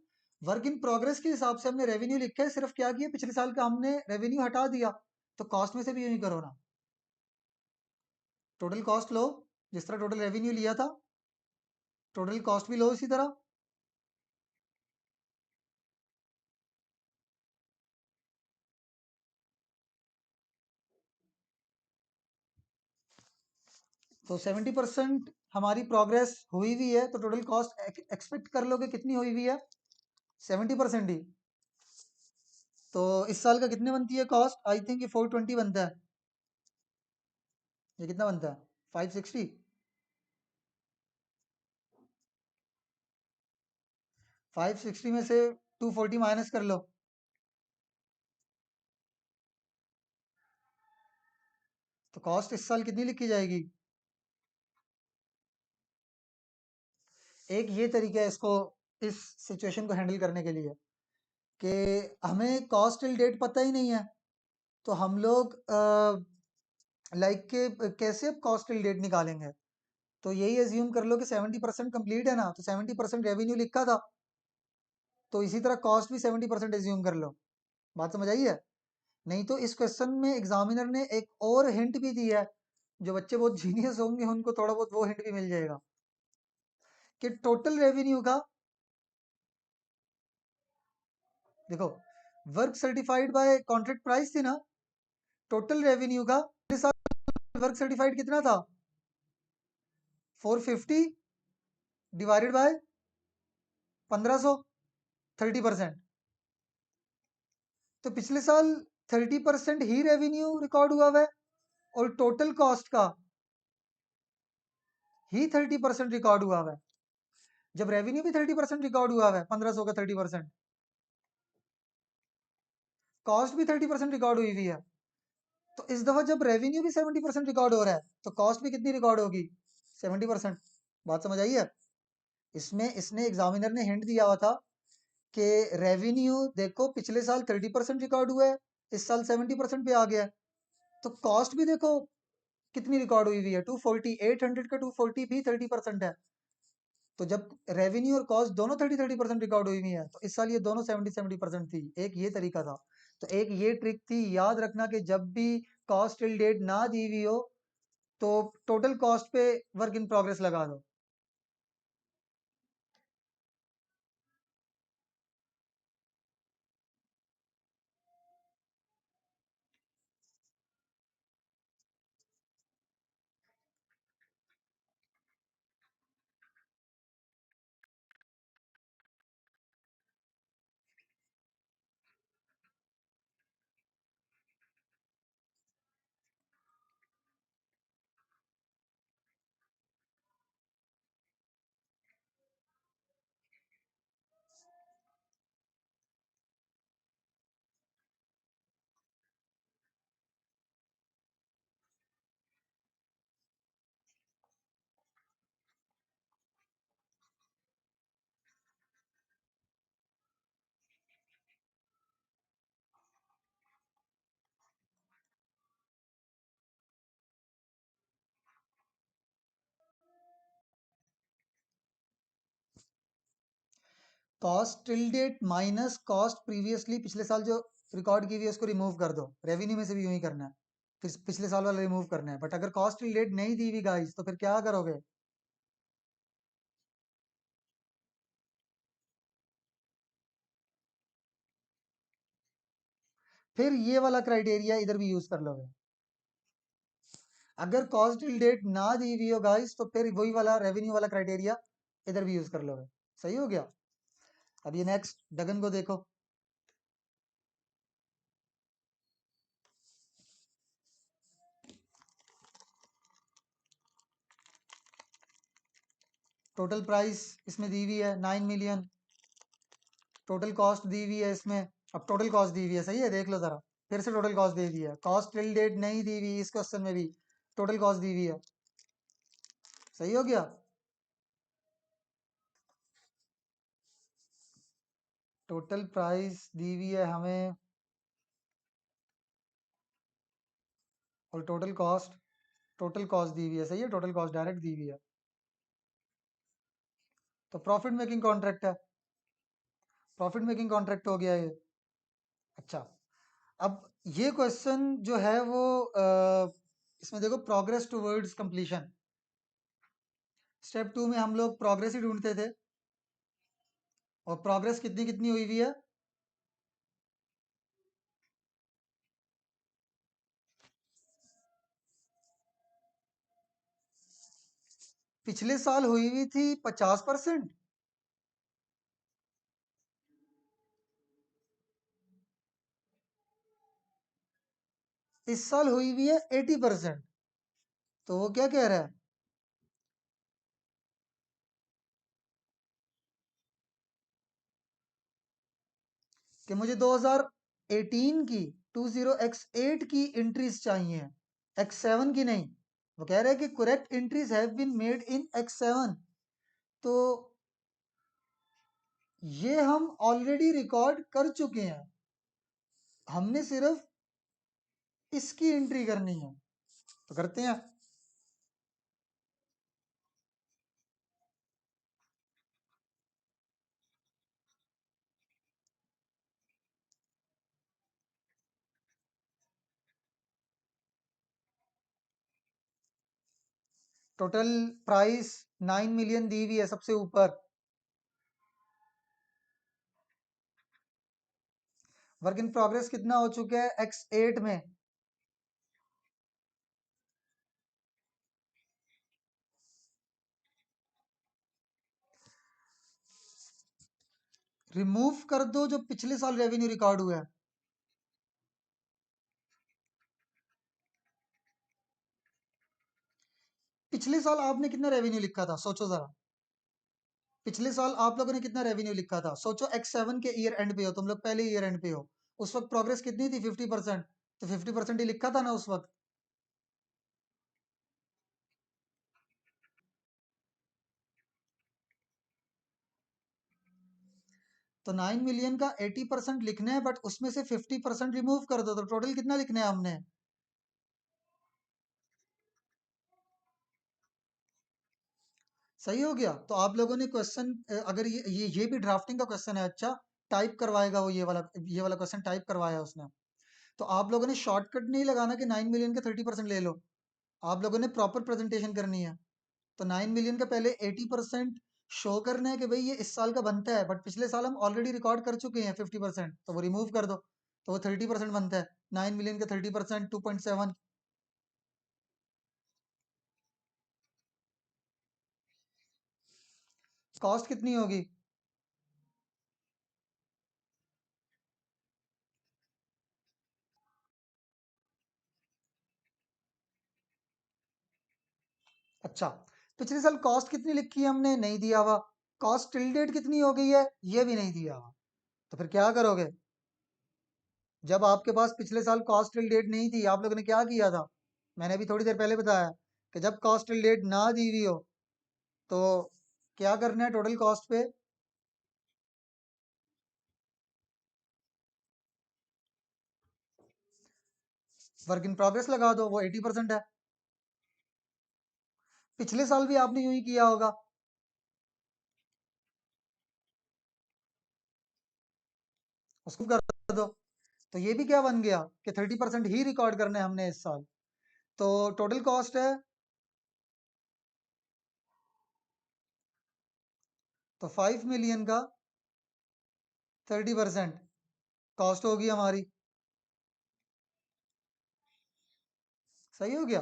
वर्क इन प्रोग्रेस के हिसाब से हमने रेवेन्यू लिखा है, सिर्फ क्या किया, पिछले साल का हमने रेवेन्यू हटा दिया। तो कॉस्ट में से भी यूं ही करो ना, टोटल कॉस्ट लो, जिस तरह टोटल रेवेन्यू लिया था टोटल कॉस्ट भी लो इसी तरह। तो 70% हमारी प्रोग्रेस हुई हुई है, तो टोटल कॉस्ट एक्सपेक्ट कर लोगे कितनी हुई हुई है, 70% ही। तो इस साल का कितने बनती है कॉस्ट, आई थिंक ये 420 बनता है। ये कितना बनता है, 560। 560 में से 240 माइनस कर लो, तो कॉस्ट इस साल कितनी लिखी जाएगी। एक ये तरीका है इसको, इस सिचुएशन को हैंडल करने के लिए, कि हमें कॉस्ट टिल डेट पता ही नहीं है, तो हम लोग लाइक के कैसे अब कॉस्ट टिल डेट निकालेंगे। तो यही एज्यूम कर लो कि 70% कंप्लीट है ना, तो 70% रेवेन्यू लिखा था, तो इसी तरह कॉस्ट भी 70% एज्यूम कर लो। बात समझ आई है? नहीं तो इस क्वेश्चन में एग्जामिनर ने एक और हिंट भी दिया है, जो बच्चे बहुत जीनियस होंगे उनको थोड़ा बहुत वो हिंट भी मिल जाएगा, कि टोटल रेवेन्यू का, देखो work certified by contract price थी ना, टोटल रेवेन्यू का वर्क सर्टिफाइड कितना था? 450 डिवाइडेड बाय 1500, 30%। तो पिछले साल 30% ही रेवेन्यू रिकॉर्ड हुआ है और टोटल कॉस्ट का ही 30% रिकॉर्ड हुआ है। जब रेवेन्यू भी 30% रिकॉर्ड हुआ है, 1500 का 30%, कॉस्ट भी 30% रिकॉर्ड हुई हुई है, तो इस दफा जब रेवेन्यू भी 70% रिकॉर्ड हो रहा है तो कॉस्ट भी कितनी रिकॉर्ड होगी? 70%। बात समझ आई है? इसमें इसने एग्जामिनर ने हिंट दिया हुआ था कि रेवेन्यू देखो पिछले साल 30% रिकॉर्ड हुआ है, इस साल 70% पे आ गया है, तो कॉस्ट भी देखो कितनी रिकॉर्ड हुई हुई है, 240, 800 का 240 भी 30% है। तो जब रेवेन्यू और कॉस्ट दोनों 30-30% रिकॉर्ड हुई हुई है, तो इस साल ये दोनों 70-70% थी। एक ये तरीका था। तो एक ये ट्रिक थी, याद रखना कि जब भी कॉस्ट टिल डेट ना दी हुई हो तो टोटल कॉस्ट पे वर्क इन प्रोग्रेस लगा दो। Cost till date minus cost previously, पिछले साल जो रिकॉर्ड की हुई है उसको रिमूव कर दो। रेवेन्यू में से भी यूं ही करना है, फिर पिछले साल वाला रिमूव करना है। बट अगर कॉस्ट टिल डेट नहीं दी हुई गाइस तो फिर क्या करोगे? फिर ये वाला क्राइटेरिया इधर भी यूज कर लोगे। अगर कॉस्ट टिल डेट ना दी हुई हो गाइस तो फिर वही वाला रेवेन्यू वाला क्राइटेरिया इधर भी यूज कर लोगे। सही हो गया? अब ये नेक्स्ट डगन को देखो। टोटल प्राइस इसमें दी हुई है 9 मिलियन, टोटल कॉस्ट दी हुई है इसमें। अब टोटल कॉस्ट दी हुई है, सही है? देख लो जरा, फिर से टोटल कॉस्ट दे दी है। कॉस्ट टिल डेट नहीं दी हुई इस क्वेश्चन में भी, टोटल कॉस्ट दी हुई है। सही हो गया? टोटल प्राइस दी हुई है हमें और टोटल कॉस्ट दी हुई है। सही है, टोटल कॉस्ट डायरेक्ट दी हुई है, तो प्रॉफिट मेकिंग कॉन्ट्रैक्ट है। प्रॉफिट मेकिंग कॉन्ट्रैक्ट हो गया ये। अच्छा, अब ये क्वेश्चन जो है वो इसमें देखो, प्रोग्रेस टूवर्ड्स कंप्लीशन। स्टेप 2 में हम लोग प्रोग्रेस ही ढूंढते थे, और प्रोग्रेस कितनी कितनी हुई हुई है? पिछले साल हुई हुई थी 50%, इस साल हुई हुई है 80%। तो वो क्या कह रहा है कि मुझे 2018 की 20x8 की एंट्रीज चाहिए, x7 की नहीं। वो कह रहा है कि correct entries have been made in x7। तो ये हम ऑलरेडी रिकॉर्ड कर चुके हैं, हमने सिर्फ इसकी एंट्री करनी है। तो करते हैं। टोटल प्राइस 9 मिलियन दी हुई है सबसे ऊपर। वर्क इन प्रोग्रेस कितना हो चुका है x8 में? रिमूव कर दो जो पिछले साल रेवेन्यू रिकॉर्ड हुआ है। पिछले साल आपने कितना रेवेन्यू लिखा था, सोचो जरा। पिछले साल आप लोगों ने कितना रेवेन्यू लिखा था, सोचो। X7 के ईयर एंड पे हो तुम लोग, पहले ईयर एंड पे हो। उस वक्त प्रोग्रेस कितनी थी? 50%। तो 50% ही लिखा था ना उस वक्त। तो 9 मिलियन का 80% लिखना है, बट उसमें से 50% रिमूव कर दो, तो टोटल कितना लिखना है हमने? सही हो गया। तो आप लोगों ने क्वेश्चन, अगर ये भी ड्राफ्टिंग का क्वेश्चन है, अच्छा। टाइप करवाएगा वो, ये वाला क्वेश्चन टाइप करवाया उसने। तो आप लोगों ने शॉर्टकट नहीं लगाना कि 9 मिलियन का 30% ले लो। आप लोगों ने प्रॉपर प्रेजेंटेशन करनी है। तो 9 मिलियन का पहले 80% शो करना है कि भाई ये इस साल का बनता है, बट पिछले साल हम ऑलरेडी रिकॉर्ड कर चुके हैं 50%, तो वो रिमूव कर दो। तो वो 30% बनता है। 9 मिलियन का 30% 2.7। कॉस्ट कितनी होगी? अच्छा, पिछले साल कॉस्ट कितनी लिखी है हमने? नहीं दिया हुआ। कॉस्ट टिल डेट कितनी हो गई है? ये भी नहीं दिया हुआ। तो फिर क्या करोगे? जब आपके पास पिछले साल कॉस्ट टिल डेट नहीं थी, आप लोगों ने क्या किया था? मैंने अभी थोड़ी देर पहले बताया कि जब कॉस्ट टिल डेट ना दी हुई हो, तो क्या करना है टोटल कॉस्ट पे? वर्क इन प्रोग्रेस लगा दो, वो 80% है। पिछले साल भी आपने यूं ही किया होगा। उसको कर दो। तो ये भी क्या बन गया कि 30% ही रिकॉर्ड करने हैं हमने इस साल। तो टोटल कॉस्ट है, तो 5 मिलियन का 30% कॉस्ट होगी हमारी। सही हो गया।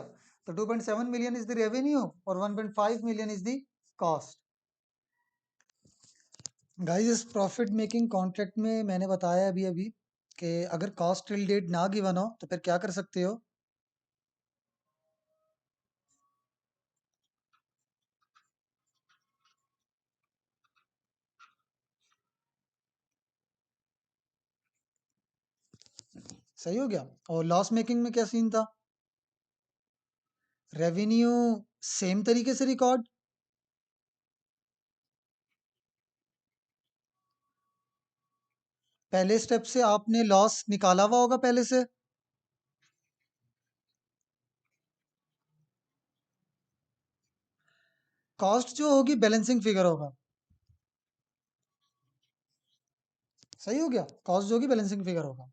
तो 2.7 मिलियन इज द रेवेन्यू और 1.5 million is the cost. Guys, इस प्रॉफिट मेकिंग कॉन्ट्रैक्ट में मैंने बताया अभी अभी कि अगर कॉस्ट टिल डेट ना गिवन हो तो फिर क्या कर सकते हो? सही हो गया। और लॉस मेकिंग में क्या सीन था? रेवेन्यू सेम तरीके से रिकॉर्ड। पहले स्टेप से आपने लॉस निकाला हुआ होगा पहले से। कॉस्ट जो होगी बैलेंसिंग फिगर होगा। सही हो गया। कॉस्ट जो होगी बैलेंसिंग फिगर होगा।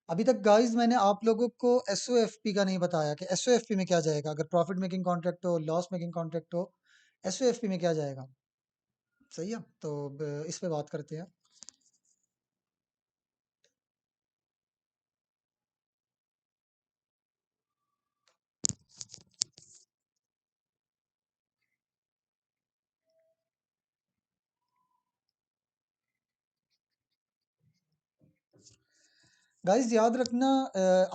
अभी तक गाइस मैंने आप लोगों को एसओएफपी का नहीं बताया कि एसओएफपी में क्या जाएगा अगर प्रॉफिट मेकिंग कॉन्ट्रैक्ट हो, लॉस मेकिंग कॉन्ट्रैक्ट हो। एसओएफपी में क्या जाएगा? सही है। तो इस पे बात करते हैं। गाइस याद रखना,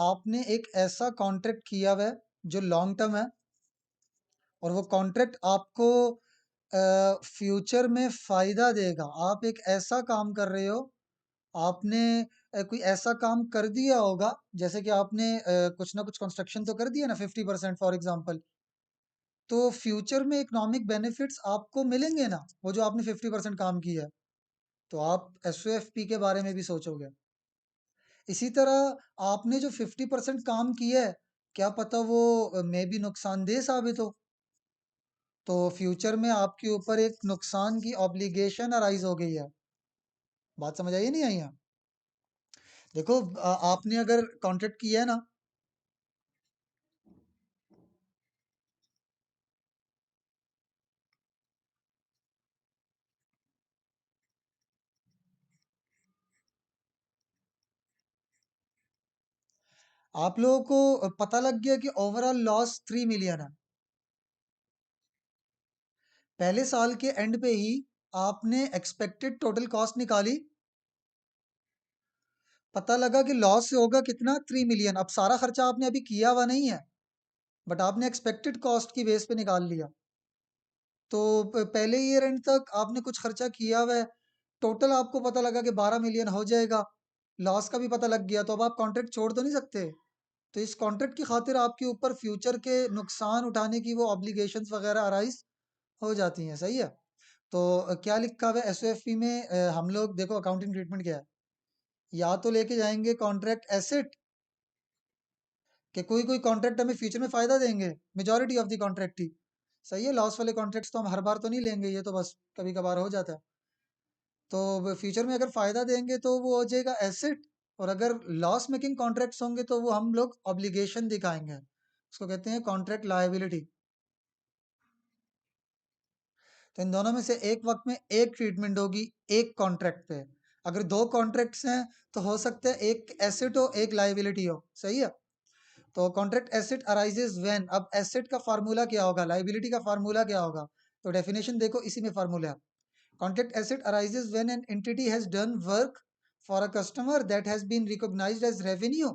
आपने एक ऐसा कॉन्ट्रैक्ट किया हुआ है जो लॉन्ग टर्म है, और वो कॉन्ट्रैक्ट आपको फ्यूचर में फायदा देगा। आप एक ऐसा काम कर रहे हो, आपने कोई ऐसा काम कर दिया होगा, जैसे कि आपने कुछ ना कुछ कंस्ट्रक्शन तो कर दिया ना, 50% फॉर एग्जांपल। तो फ्यूचर में इकोनॉमिक बेनिफिट्स आपको मिलेंगे ना, वो जो आपने 50% काम किया है। तो आप एसओएफपी के बारे में भी सोचोगे। इसी तरह आपने जो 50% काम किया है, क्या पता वो मे भी नुकसानदेह साबित हो। तो फ्यूचर में आपके ऊपर एक नुकसान की ऑब्लिगेशन अराइज हो गई है। बात समझ आई नहीं आई है? देखो, आपने अगर कॉन्ट्रैक्ट किया है ना, आप लोगों को पता लग गया कि ओवरऑल लॉस 3 मिलियन है। पहले साल के एंड पे ही आपने एक्सपेक्टेड टोटल कॉस्ट निकाली, पता लगा कि लॉस से होगा कितना 3 मिलियन। अब सारा खर्चा आपने अभी किया हुआ नहीं है, बट आपने एक्सपेक्टेड कॉस्ट की बेस पे निकाल लिया। तो पहले ईयर एंड तक आपने कुछ खर्चा किया हुआ है, टोटल आपको पता लगा कि 12 मिलियन हो जाएगा, लॉस का भी पता लग गया, तो अब आप कॉन्ट्रैक्ट छोड़ तो नहीं सकते। तो इस कॉन्ट्रैक्ट की खातिर आपके ऊपर फ्यूचर के नुकसान उठाने की वो ऑब्लिगेशंस वगैरह अराइज हो जाती हैं। सही है। तो क्या लिखा हुआ है एसओएफपी में? हम लोग देखो अकाउंटिंग ट्रीटमेंट क्या है, या तो लेके जाएंगे कॉन्ट्रैक्ट एसेट, कि कोई कोई कॉन्ट्रैक्ट हमें फ्यूचर में फायदा देंगे, मेजॉरिटी ऑफ द कॉन्ट्रैक्ट ही। सही है। लॉस वाले कॉन्ट्रैक्ट्स तो हम हर बार तो नहीं लेंगे, ये तो बस कभी कभार हो जाता है। तो फ्यूचर में अगर फायदा देंगे तो वो हो जाएगा एसेट, और अगर लॉस मेकिंग कॉन्ट्रैक्ट्स होंगे तो वो हम लोग ऑब्लिगेशन दिखाएंगे, उसको कहते हैं कॉन्ट्रैक्ट लायबिलिटी। तो इन दोनों में से एक वक्त में एक ट्रीटमेंट होगी एक कॉन्ट्रैक्ट पे। अगर दो कॉन्ट्रैक्ट्स हैं तो हो सकता है एक एसेट हो एक लायबिलिटी हो। सही है। तो कॉन्ट्रैक्ट एसेट अराइजेज व्हेन, अब एसेट का फार्मूला क्या होगा, लायबिलिटी का फार्मूला क्या होगा, तो डेफिनेशन देखो इसी में फार्मूला है। Contract asset arises when an entity has done work for a customer that has been recognised as revenue,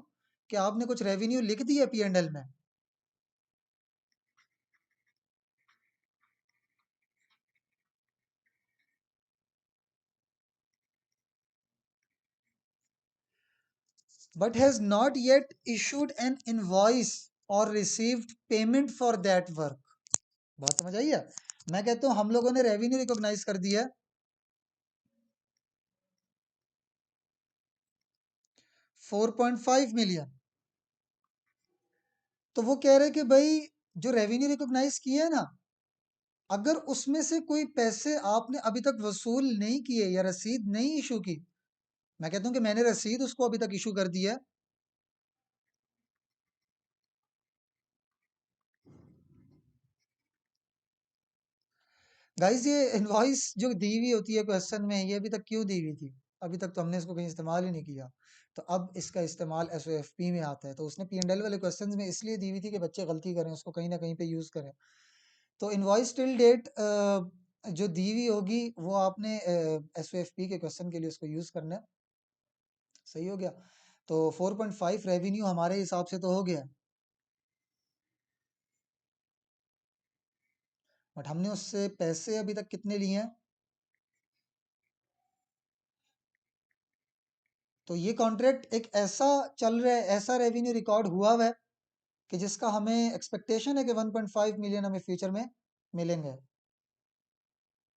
कि आपने कुछ रेवेन्यू लिख दिया P&L में। But has not yet issued an invoice और received payment for that work. बात समझ आई है? मैं कहता हूं हम लोगों ने रेवेन्यू रिकॉग्नाइज कर दिया 4.5 मिलियन, तो वो कह रहे कि भाई जो रेवेन्यू रिकॉग्नाइज किया है ना, अगर उसमें से कोई पैसे आपने अभी तक वसूल नहीं किए या रसीद नहीं इशू की, मैं कहता हूं कि मैंने रसीद उसको अभी तक इशू कर दिया है। गाइस ये इनवॉइस जो दी हुई होती है क्वेश्चन में, ये अभी तक क्यों दी हुई थी? अभी तक तो हमने इसको कहीं इस्तेमाल ही नहीं किया, तो अब इसका इस्तेमाल एसओएफपी में आता है। तो उसने P&L वाले क्वेश्चंस में इसलिए दी हुई थी कि बच्चे गलती करें, उसको कहीं ना कहीं पे यूज करें। तो इनवॉइस टिल डेट जो दी हुई होगी वो आपने एसओएफपी के क्वेश्चन के लिए उसको यूज करना है। सही हो गया। तो 4.5 रेवेन्यू हमारे हिसाब से तो हो गया, बट हमने उससे पैसे अभी तक कितने लिए हैं? तो ये कॉन्ट्रैक्ट एक ऐसा चल रहा है, ऐसा रेवेन्यू रिकॉर्ड हुआ हुआ है कि जिसका हमें एक्सपेक्टेशन है कि 1.5 मिलियन हमें फ्यूचर में मिलेंगे।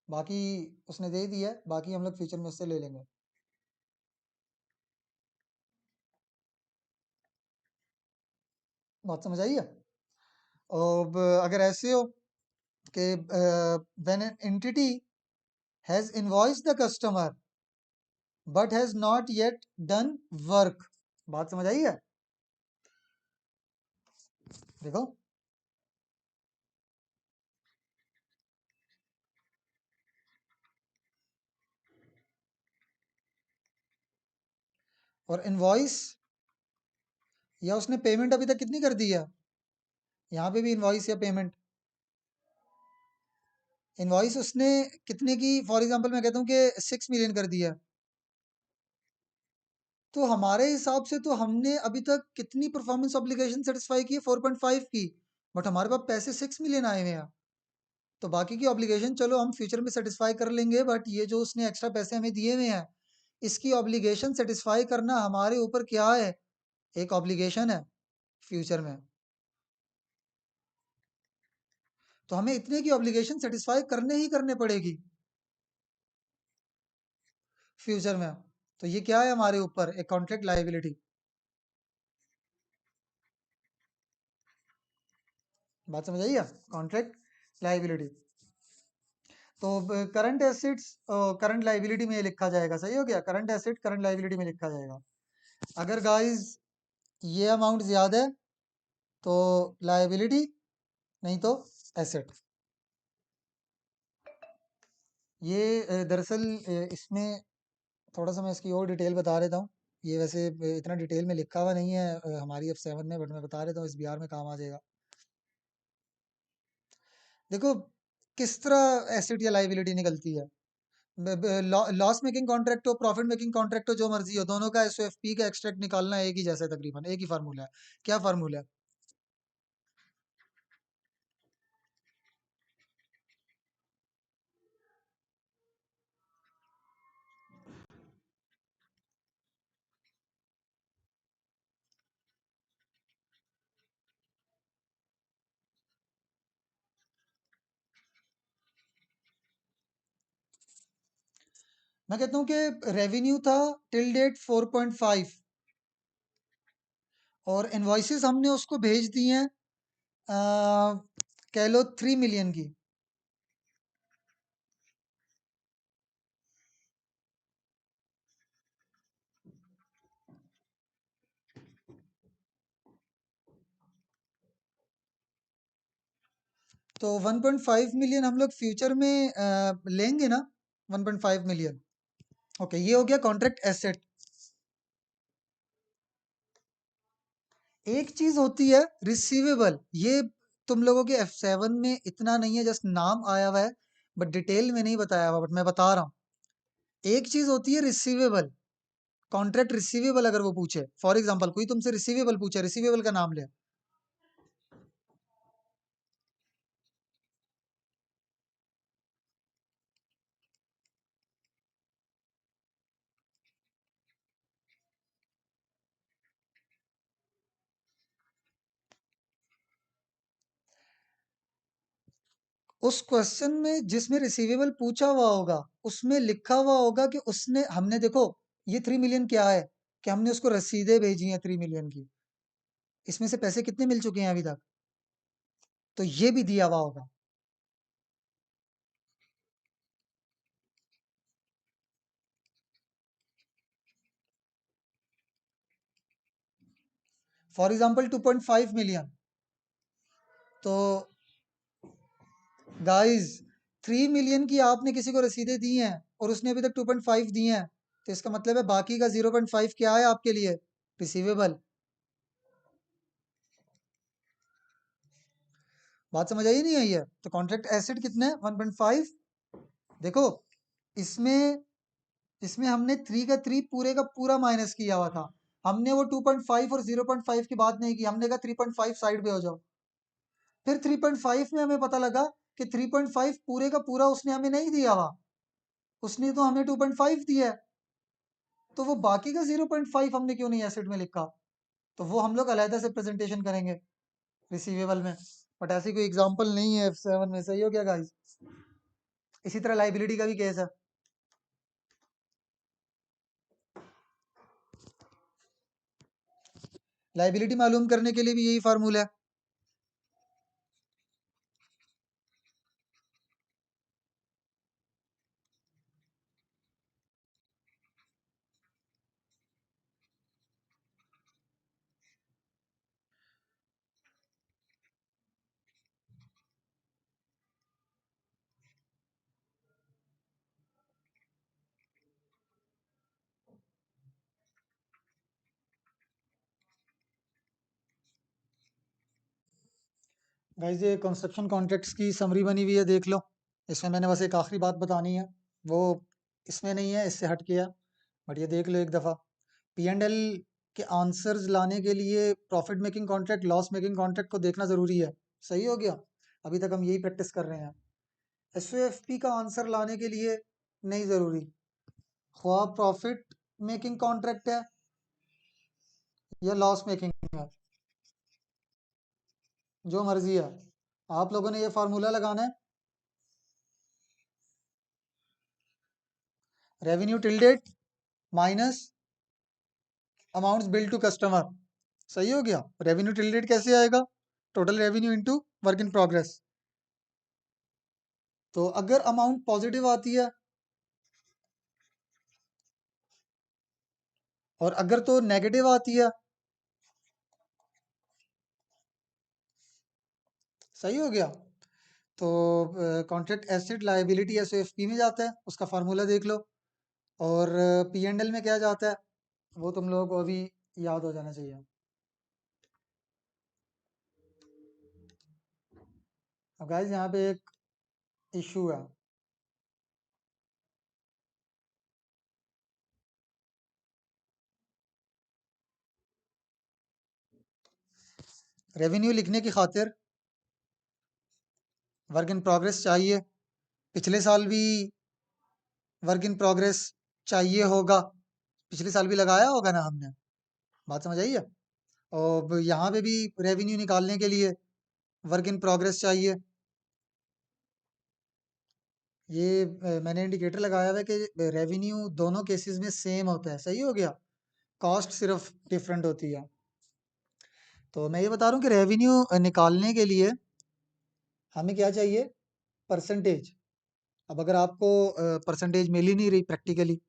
बाकी उसने दे दिया है, बाकी हम लोग फ्यूचर में उससे ले लेंगे। बात समझ आई है? अब अगर ऐसे हो कि when an entity has invoice the customer but has not yet done work. बात समझ आई है? देखो, और इनवॉइस या उसने पेमेंट अभी तक कितनी कर दी है, यहाँ पे भी इनवॉइस या पेमेंट। इनवॉइस उसने कितने की, फॉर एग्जांपल मैं कहता हूँ कि 6 मिलियन कर दिया, तो हमारे हिसाब से तो हमने अभी तक कितनी परफॉर्मेंस ऑब्लिगेशन सेटिस्फाई की है, 4.5 की, बट हमारे पास पैसे 6 मिलियन आए हुए हैं। तो बाकी की ऑब्लिगेशन चलो हम फ्यूचर में सेटिस्फाई कर लेंगे, बट ये जो उसने एक्स्ट्रा पैसे हमें दिए हुए हैं, इसकी ऑब्लिगेशन सेटिस्फाई करना हमारे ऊपर क्या है, एक ऑब्लिगेशन है फ्यूचर में। तो हमें इतने की ऑब्लिगेशन सेटिस्फाई करने ही करने पड़ेगी फ्यूचर में। तो ये क्या है हमारे ऊपर, एक कॉन्ट्रैक्ट लायबिलिटी। बात समझ आई? Contract liability. तो करंट एसेट्स करंट लायबिलिटी में लिखा जाएगा। सही हो गया। करंट एसेट करंट लायबिलिटी में लिखा जाएगा। अगर गाइस ये अमाउंट ज्यादा है तो लायबिलिटी, नहीं तो एसेट। ये दरअसल इसमें थोड़ा सा मैं इसकी और डिटेल बता देता हूँ। ये वैसे इतना डिटेल में लिखा हुआ नहीं है हमारी F7 में, बट मैं बता देता हूँ, इस बिहार में काम आ जाएगा। देखो किस तरह एसेट या लायबिलिटी निकलती है। लॉस मेकिंग कॉन्ट्रैक्ट हो, प्रॉफिट मेकिंग कॉन्ट्रैक्ट हो, जो मर्जी हो, दोनों का एसओएफपी का एक्सट्रैक्ट निकालना एक ही जैसा है, तकरीबन एक ही फार्मूला है। क्या फार्मूला है? मैं कहता हूँ कि रेवेन्यू था टिल डेट 4.5, और इनवॉइसेस हमने उसको भेज दी हैं, कह लो 3 मिलियन की। तो 1.5 मिलियन हम लोग फ्यूचर में लेंगे ना? 1.5 मिलियन। ओके, ये हो गया कॉन्ट्रैक्ट एसेट। एक चीज होती है रिसीवेबल, ये तुम लोगों के F7 में इतना नहीं है, जस्ट नाम आया हुआ है, बट डिटेल में नहीं बताया हुआ, बट मैं बता रहा हूँ। एक चीज होती है रिसीवेबल, कॉन्ट्रैक्ट रिसीवेबल। अगर वो पूछे, फॉर एग्जांपल कोई तुमसे रिसीवेबल पूछे, रिसीवेबल का नाम ले। उस क्वेश्चन में जिसमें रिसीवेबल पूछा हुआ होगा, उसमें लिखा हुआ होगा कि उसने, हमने देखो, ये 3 मिलियन क्या है, कि हमने उसको रसीदें भेजी हैं 3 मिलियन की, इसमें से पैसे कितने मिल चुके हैं अभी तक, तो ये भी दिया हुआ होगा। For example 2.5 million. तो गाइस, 3 मिलियन की आपने किसी को रसीदें दी हैं, और उसने अभी तक 2.5 दी हैं, तो इसका मतलब है बाकी का 0.5 क्या है आपके लिए? रिसीवेबल। बात समझ आई नहीं आई है? तो कॉन्ट्रैक्ट एसेट कितने हैं? 1.5। देखो, इसमें इसमें हमने 3 का 3 पूरे का पूरा माइनस किया हुआ था। हमने वो 2.5 और 0.5 की बात नहीं की, हमने कहा 3.5 साइड पे हो जाओ। फिर 3.5 में हमें पता लगा कि 3.5 पूरे का पूरा उसने हमें नहीं दिया हुआ, उसने तो हमें 2.5 दिया है। तो वो बाकी का 0.5 हमने क्यों नहीं एसेट में लिखा? तो वो हम लोग अलहदा से प्रेजेंटेशन करेंगे रिसीवेबल में। बट ऐसी कोई एग्जांपल नहीं है F7 में। सही हो गया गाइस? इसी तरह लाइबिलिटी का भी केस है। लाइबिलिटी मालूम करने के लिए भी यही फार्मूला है। गाइस, ये कंस्ट्रक्शन कॉन्ट्रैक्ट्स की समरी बनी हुई है, देख लो। इसमें मैंने बस एक आखिरी बात बतानी है, वो इसमें नहीं है, इससे हट के है, बट ये देख लो एक दफ़ा। P&L के आंसर्स लाने के लिए profit making contract, loss making contract को देखना ज़रूरी है। सही हो गया? अभी तक हम यही प्रैक्टिस कर रहे हैं। SOFP का आंसर लाने के लिए नहीं ज़रूरी, ख्वाह प्रॉफिट मेकिंग कॉन्ट्रैक्ट है या लॉस मेकिंग है, जो मर्जी है, आप लोगों ने ये फार्मूला लगाना है। Revenue till date minus amounts bill to customer. सही हो गया? रेवेन्यू टिल डेट कैसे आएगा? Total revenue into work in progress. तो अगर अमाउंट पॉजिटिव आती है, और अगर तो नेगेटिव आती है, सही हो गया? तो कॉन्ट्रैक्ट एसेट लायबिलिटी SOFP में जाता है, उसका फार्मूला देख लो। और P&L में क्या जाता है, वो तुम लोगों को अभी याद हो जाना चाहिए। अब गाइस, यहाँ पे एक इशू है। रेवेन्यू लिखने की खातिर वर्क इन प्रोग्रेस चाहिए। पिछले साल भी वर्क इन प्रोग्रेस चाहिए होगा, पिछले साल भी लगाया होगा ना हमने। बात समझ आई है? और यहाँ पे भी रेवेन्यू निकालने के लिए वर्क इन प्रोग्रेस चाहिए। ये मैंने इंडिकेटर लगाया हुआ है कि रेवेन्यू दोनों केसेस में सेम होता है। सही हो गया, कॉस्ट सिर्फ डिफरेंट होती है। तो मैं ये बता रहा हूँ कि रेवेन्यू निकालने के लिए हमें क्या चाहिए, परसेंटेज। अब अगर आपको परसेंटेज मिल ही नहीं रही प्रैक्टिकली,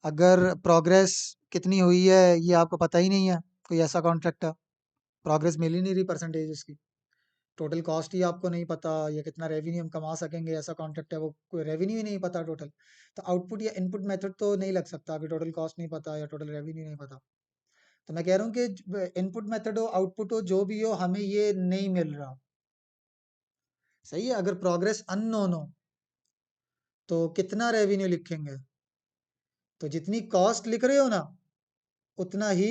अगर प्रोग्रेस कितनी हुई है ये आपको पता ही नहीं है, कोई ऐसा कॉन्ट्रैक्ट है, प्रोग्रेस मिल ही नहीं रही परसेंटेज उसकी, टोटल कॉस्ट ही आपको नहीं पता या कितना रेवेन्यू हम कमा सकेंगे, ऐसा कॉन्ट्रैक्ट है वो, कोई रेवेन्यू ही नहीं पता टोटल, तो आउटपुट या इनपुट मेथड तो नहीं लग सकता कि टोटल कॉस्ट नहीं पता या टोटल रेवेन्यू नहीं पता। तो मैं कह रहा हूँ कि इनपुट मेथड हो आउटपुट हो जो भी हो, हमें ये नहीं मिल रहा। सही है, अगर प्रोग्रेस अननोन हो तो कितना रेवेन्यू लिखेंगे, तो जितनी कॉस्ट लिख रहे हो ना उतना ही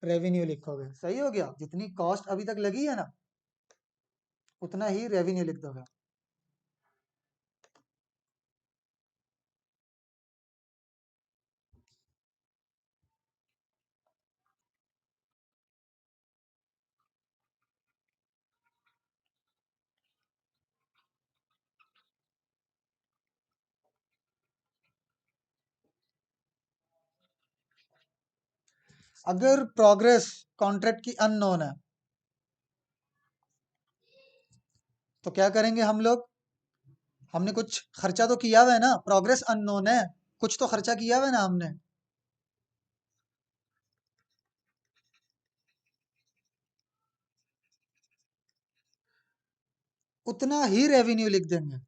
रेवेन्यू लिखोगे। सही हो गया, जितनी कॉस्ट अभी तक लगी है ना उतना ही रेवेन्यू लिख दोगे। अगर प्रोग्रेस कॉन्ट्रैक्ट की अननोन है तो क्या करेंगे हम लोग, हमने कुछ खर्चा तो किया हुआ है ना, प्रोग्रेस अननोन है, कुछ तो खर्चा किया हुआ है ना हमने, उतना ही रेवेन्यू लिख देंगे।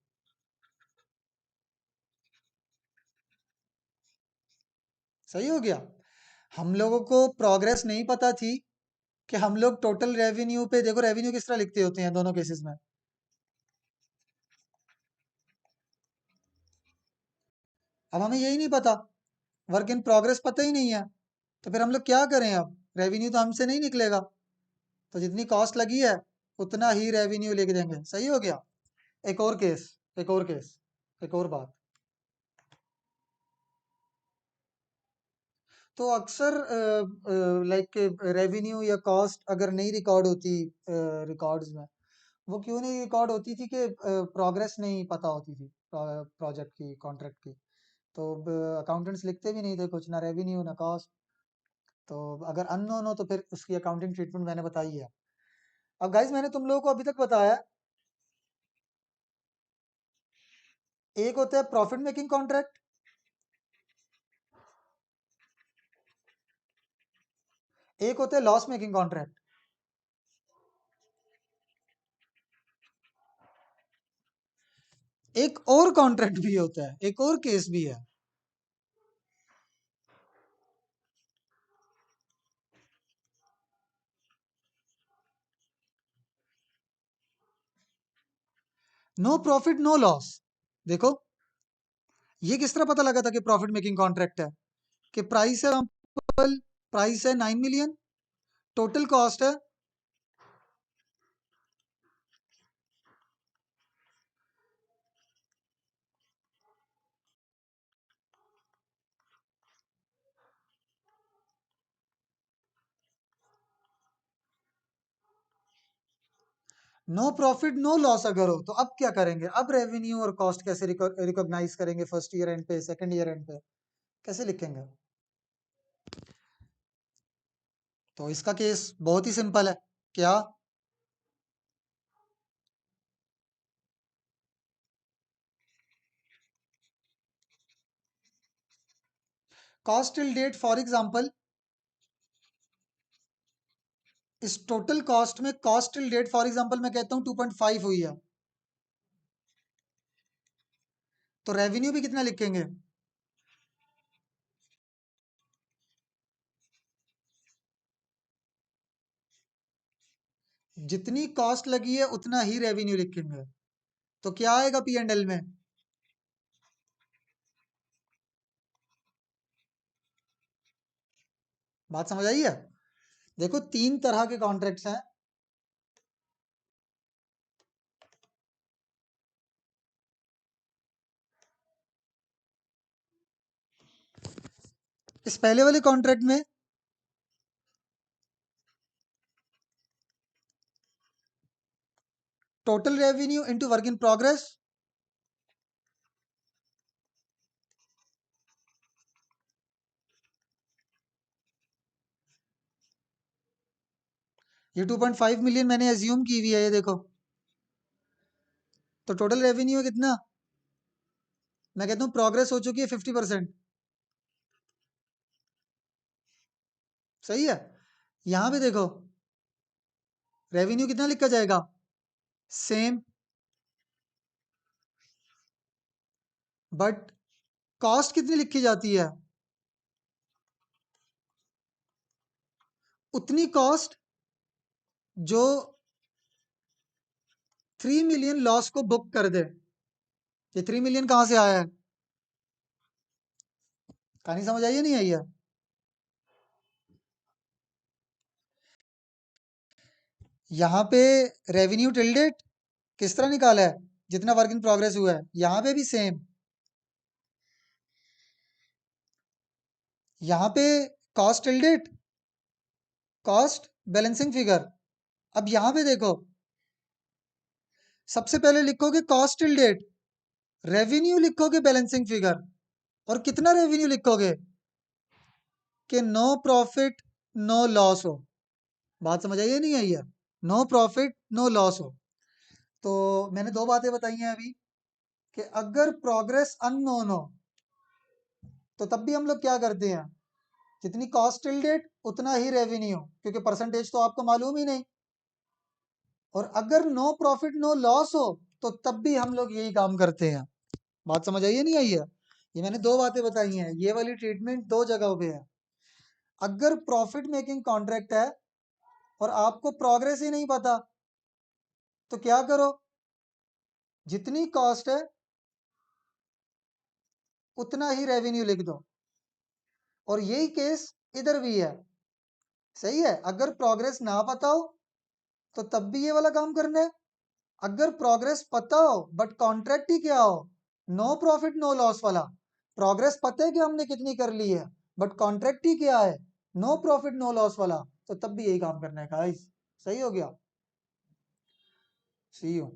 सही हो गया, हम लोगों को प्रोग्रेस नहीं पता थी कि हम लोग टोटल रेवेन्यू पे, देखो रेवेन्यू किस तरह लिखते होते हैं दोनों केसेस में, अब हमें यही नहीं पता, वर्क इन प्रोग्रेस पता ही नहीं है, तो फिर हम लोग क्या करें, अब रेवेन्यू तो हमसे नहीं निकलेगा, तो जितनी कॉस्ट लगी है उतना ही रेवेन्यू लिख देंगे। सही हो गया। एक और केस, एक और केस, एक और बात, तो अक्सर लाइक रेवेन्यू या कॉस्ट अगर नहीं रिकॉर्ड होती रिकॉर्ड्स में, वो क्यों नहीं रिकॉर्ड होती थी कि प्रोग्रेस नहीं पता होती थी प्रोजेक्ट की, कॉन्ट्रैक्ट की, तो अकाउंटेंट्स लिखते भी नहीं थे कुछ, ना रेवेन्यू ना कॉस्ट। तो अगर अननोन हो तो फिर उसकी अकाउंटिंग ट्रीटमेंट मैंने बताई है। अब गाइज मैंने तुम लोगों को अभी तक बताया, एक होता है प्रॉफिट मेकिंग कॉन्ट्रैक्ट, एक होता है लॉस मेकिंग कॉन्ट्रैक्ट। एक और कॉन्ट्रैक्ट भी होता है, एक और केस भी है, नो प्रॉफिट नो लॉस। देखो ये किस तरह पता लगा था कि प्रॉफिट मेकिंग कॉन्ट्रैक्ट है, कि प्राइस है, प्राइस है 9 मिलियन, टोटल कॉस्ट है, नो प्रॉफिट नो लॉस अगर हो तो अब क्या करेंगे, अब रेवेन्यू और कॉस्ट कैसे रिकॉग्नाइज करेंगे, फर्स्ट ईयर एंड पे, सेकंड ईयर एंड पे कैसे लिखेंगे। तो इसका केस बहुत ही सिंपल है। क्या, cost till date for example, इस टोटल कॉस्ट में cost till date for example मैं कहता हूं 2.5 हुई है, तो रेवेन्यू भी कितना लिखेंगे, जितनी कॉस्ट लगी है उतना ही रेवेन्यू लिखेंगे। तो क्या आएगा पी एंड एल में, बात समझ आई है। देखो तीन तरह के कॉन्ट्रैक्ट्स हैं, इस पहले वाले कॉन्ट्रैक्ट में total revenue into work in progress, ये 2.5 मिलियन मैंने एज्यूम की हुई है, ये देखो। तो टोटल रेवेन्यू कितना, मैं कहता हूँ प्रोग्रेस हो चुकी है 50%। सही है। यहां पे देखो रेवेन्यू कितना लिखा जाएगा, सेम, बट कॉस्ट कितनी लिखी जाती है, उतनी कॉस्ट जो 3 मिलियन लॉस को बुक कर दे। ये 3 मिलियन कहां से आया है, कहानी समझ आई है नहीं आई है। यहाँ पे रेवेन्यू टिल डेट किस तरह निकाला है, जितना वर्क इन प्रोग्रेस हुआ है, यहाँ पे भी सेम। यहाँ पे cost till date, cost balancing figure. अब यहाँ पे देखो, सबसे पहले लिखोगे कॉस्ट टिल डेट, रेवेन्यू लिखोगे बैलेंसिंग फिगर, और कितना रेवेन्यू लिखोगे कि नो प्रॉफिट नो लॉस हो। बात समझ आई है नहीं आई है, नो प्रॉफिट नो लॉस हो। तो मैंने दो बातें बताई हैं अभी, कि अगर प्रोग्रेस अननोन हो तो तब भी हम लोग क्या करते हैं, जितनी कॉस्ट टिल डेट उतना ही रेवेन्यू, क्योंकि परसेंटेज तो आपको मालूम ही नहीं। और अगर नो प्रॉफिट नो लॉस हो तो तब भी हम लोग यही काम करते हैं। बात समझ आई है नहीं आई है। ये मैंने दो बातें बताई हैं, ये वाली ट्रीटमेंट दो जगहों पे है। अगर प्रॉफिट मेकिंग कॉन्ट्रैक्ट है और आपको प्रोग्रेस ही नहीं पता, तो क्या करो, जितनी कॉस्ट है उतना ही रेवेन्यू लिख दो। और यही केस इधर भी है। सही है। अगर प्रोग्रेस ना पता हो तो तब भी ये वाला काम करना है। अगर प्रोग्रेस पता हो बट कॉन्ट्रैक्ट ही क्या हो, नो प्रॉफिट नो लॉस वाला, प्रोग्रेस पता है कि हमने कितनी कर ली है, बट कॉन्ट्रैक्ट ही क्या है, नो प्रॉफिट नो लॉस वाला, तो तब भी यही काम करना है गाइस। सही हो गया। सी यू।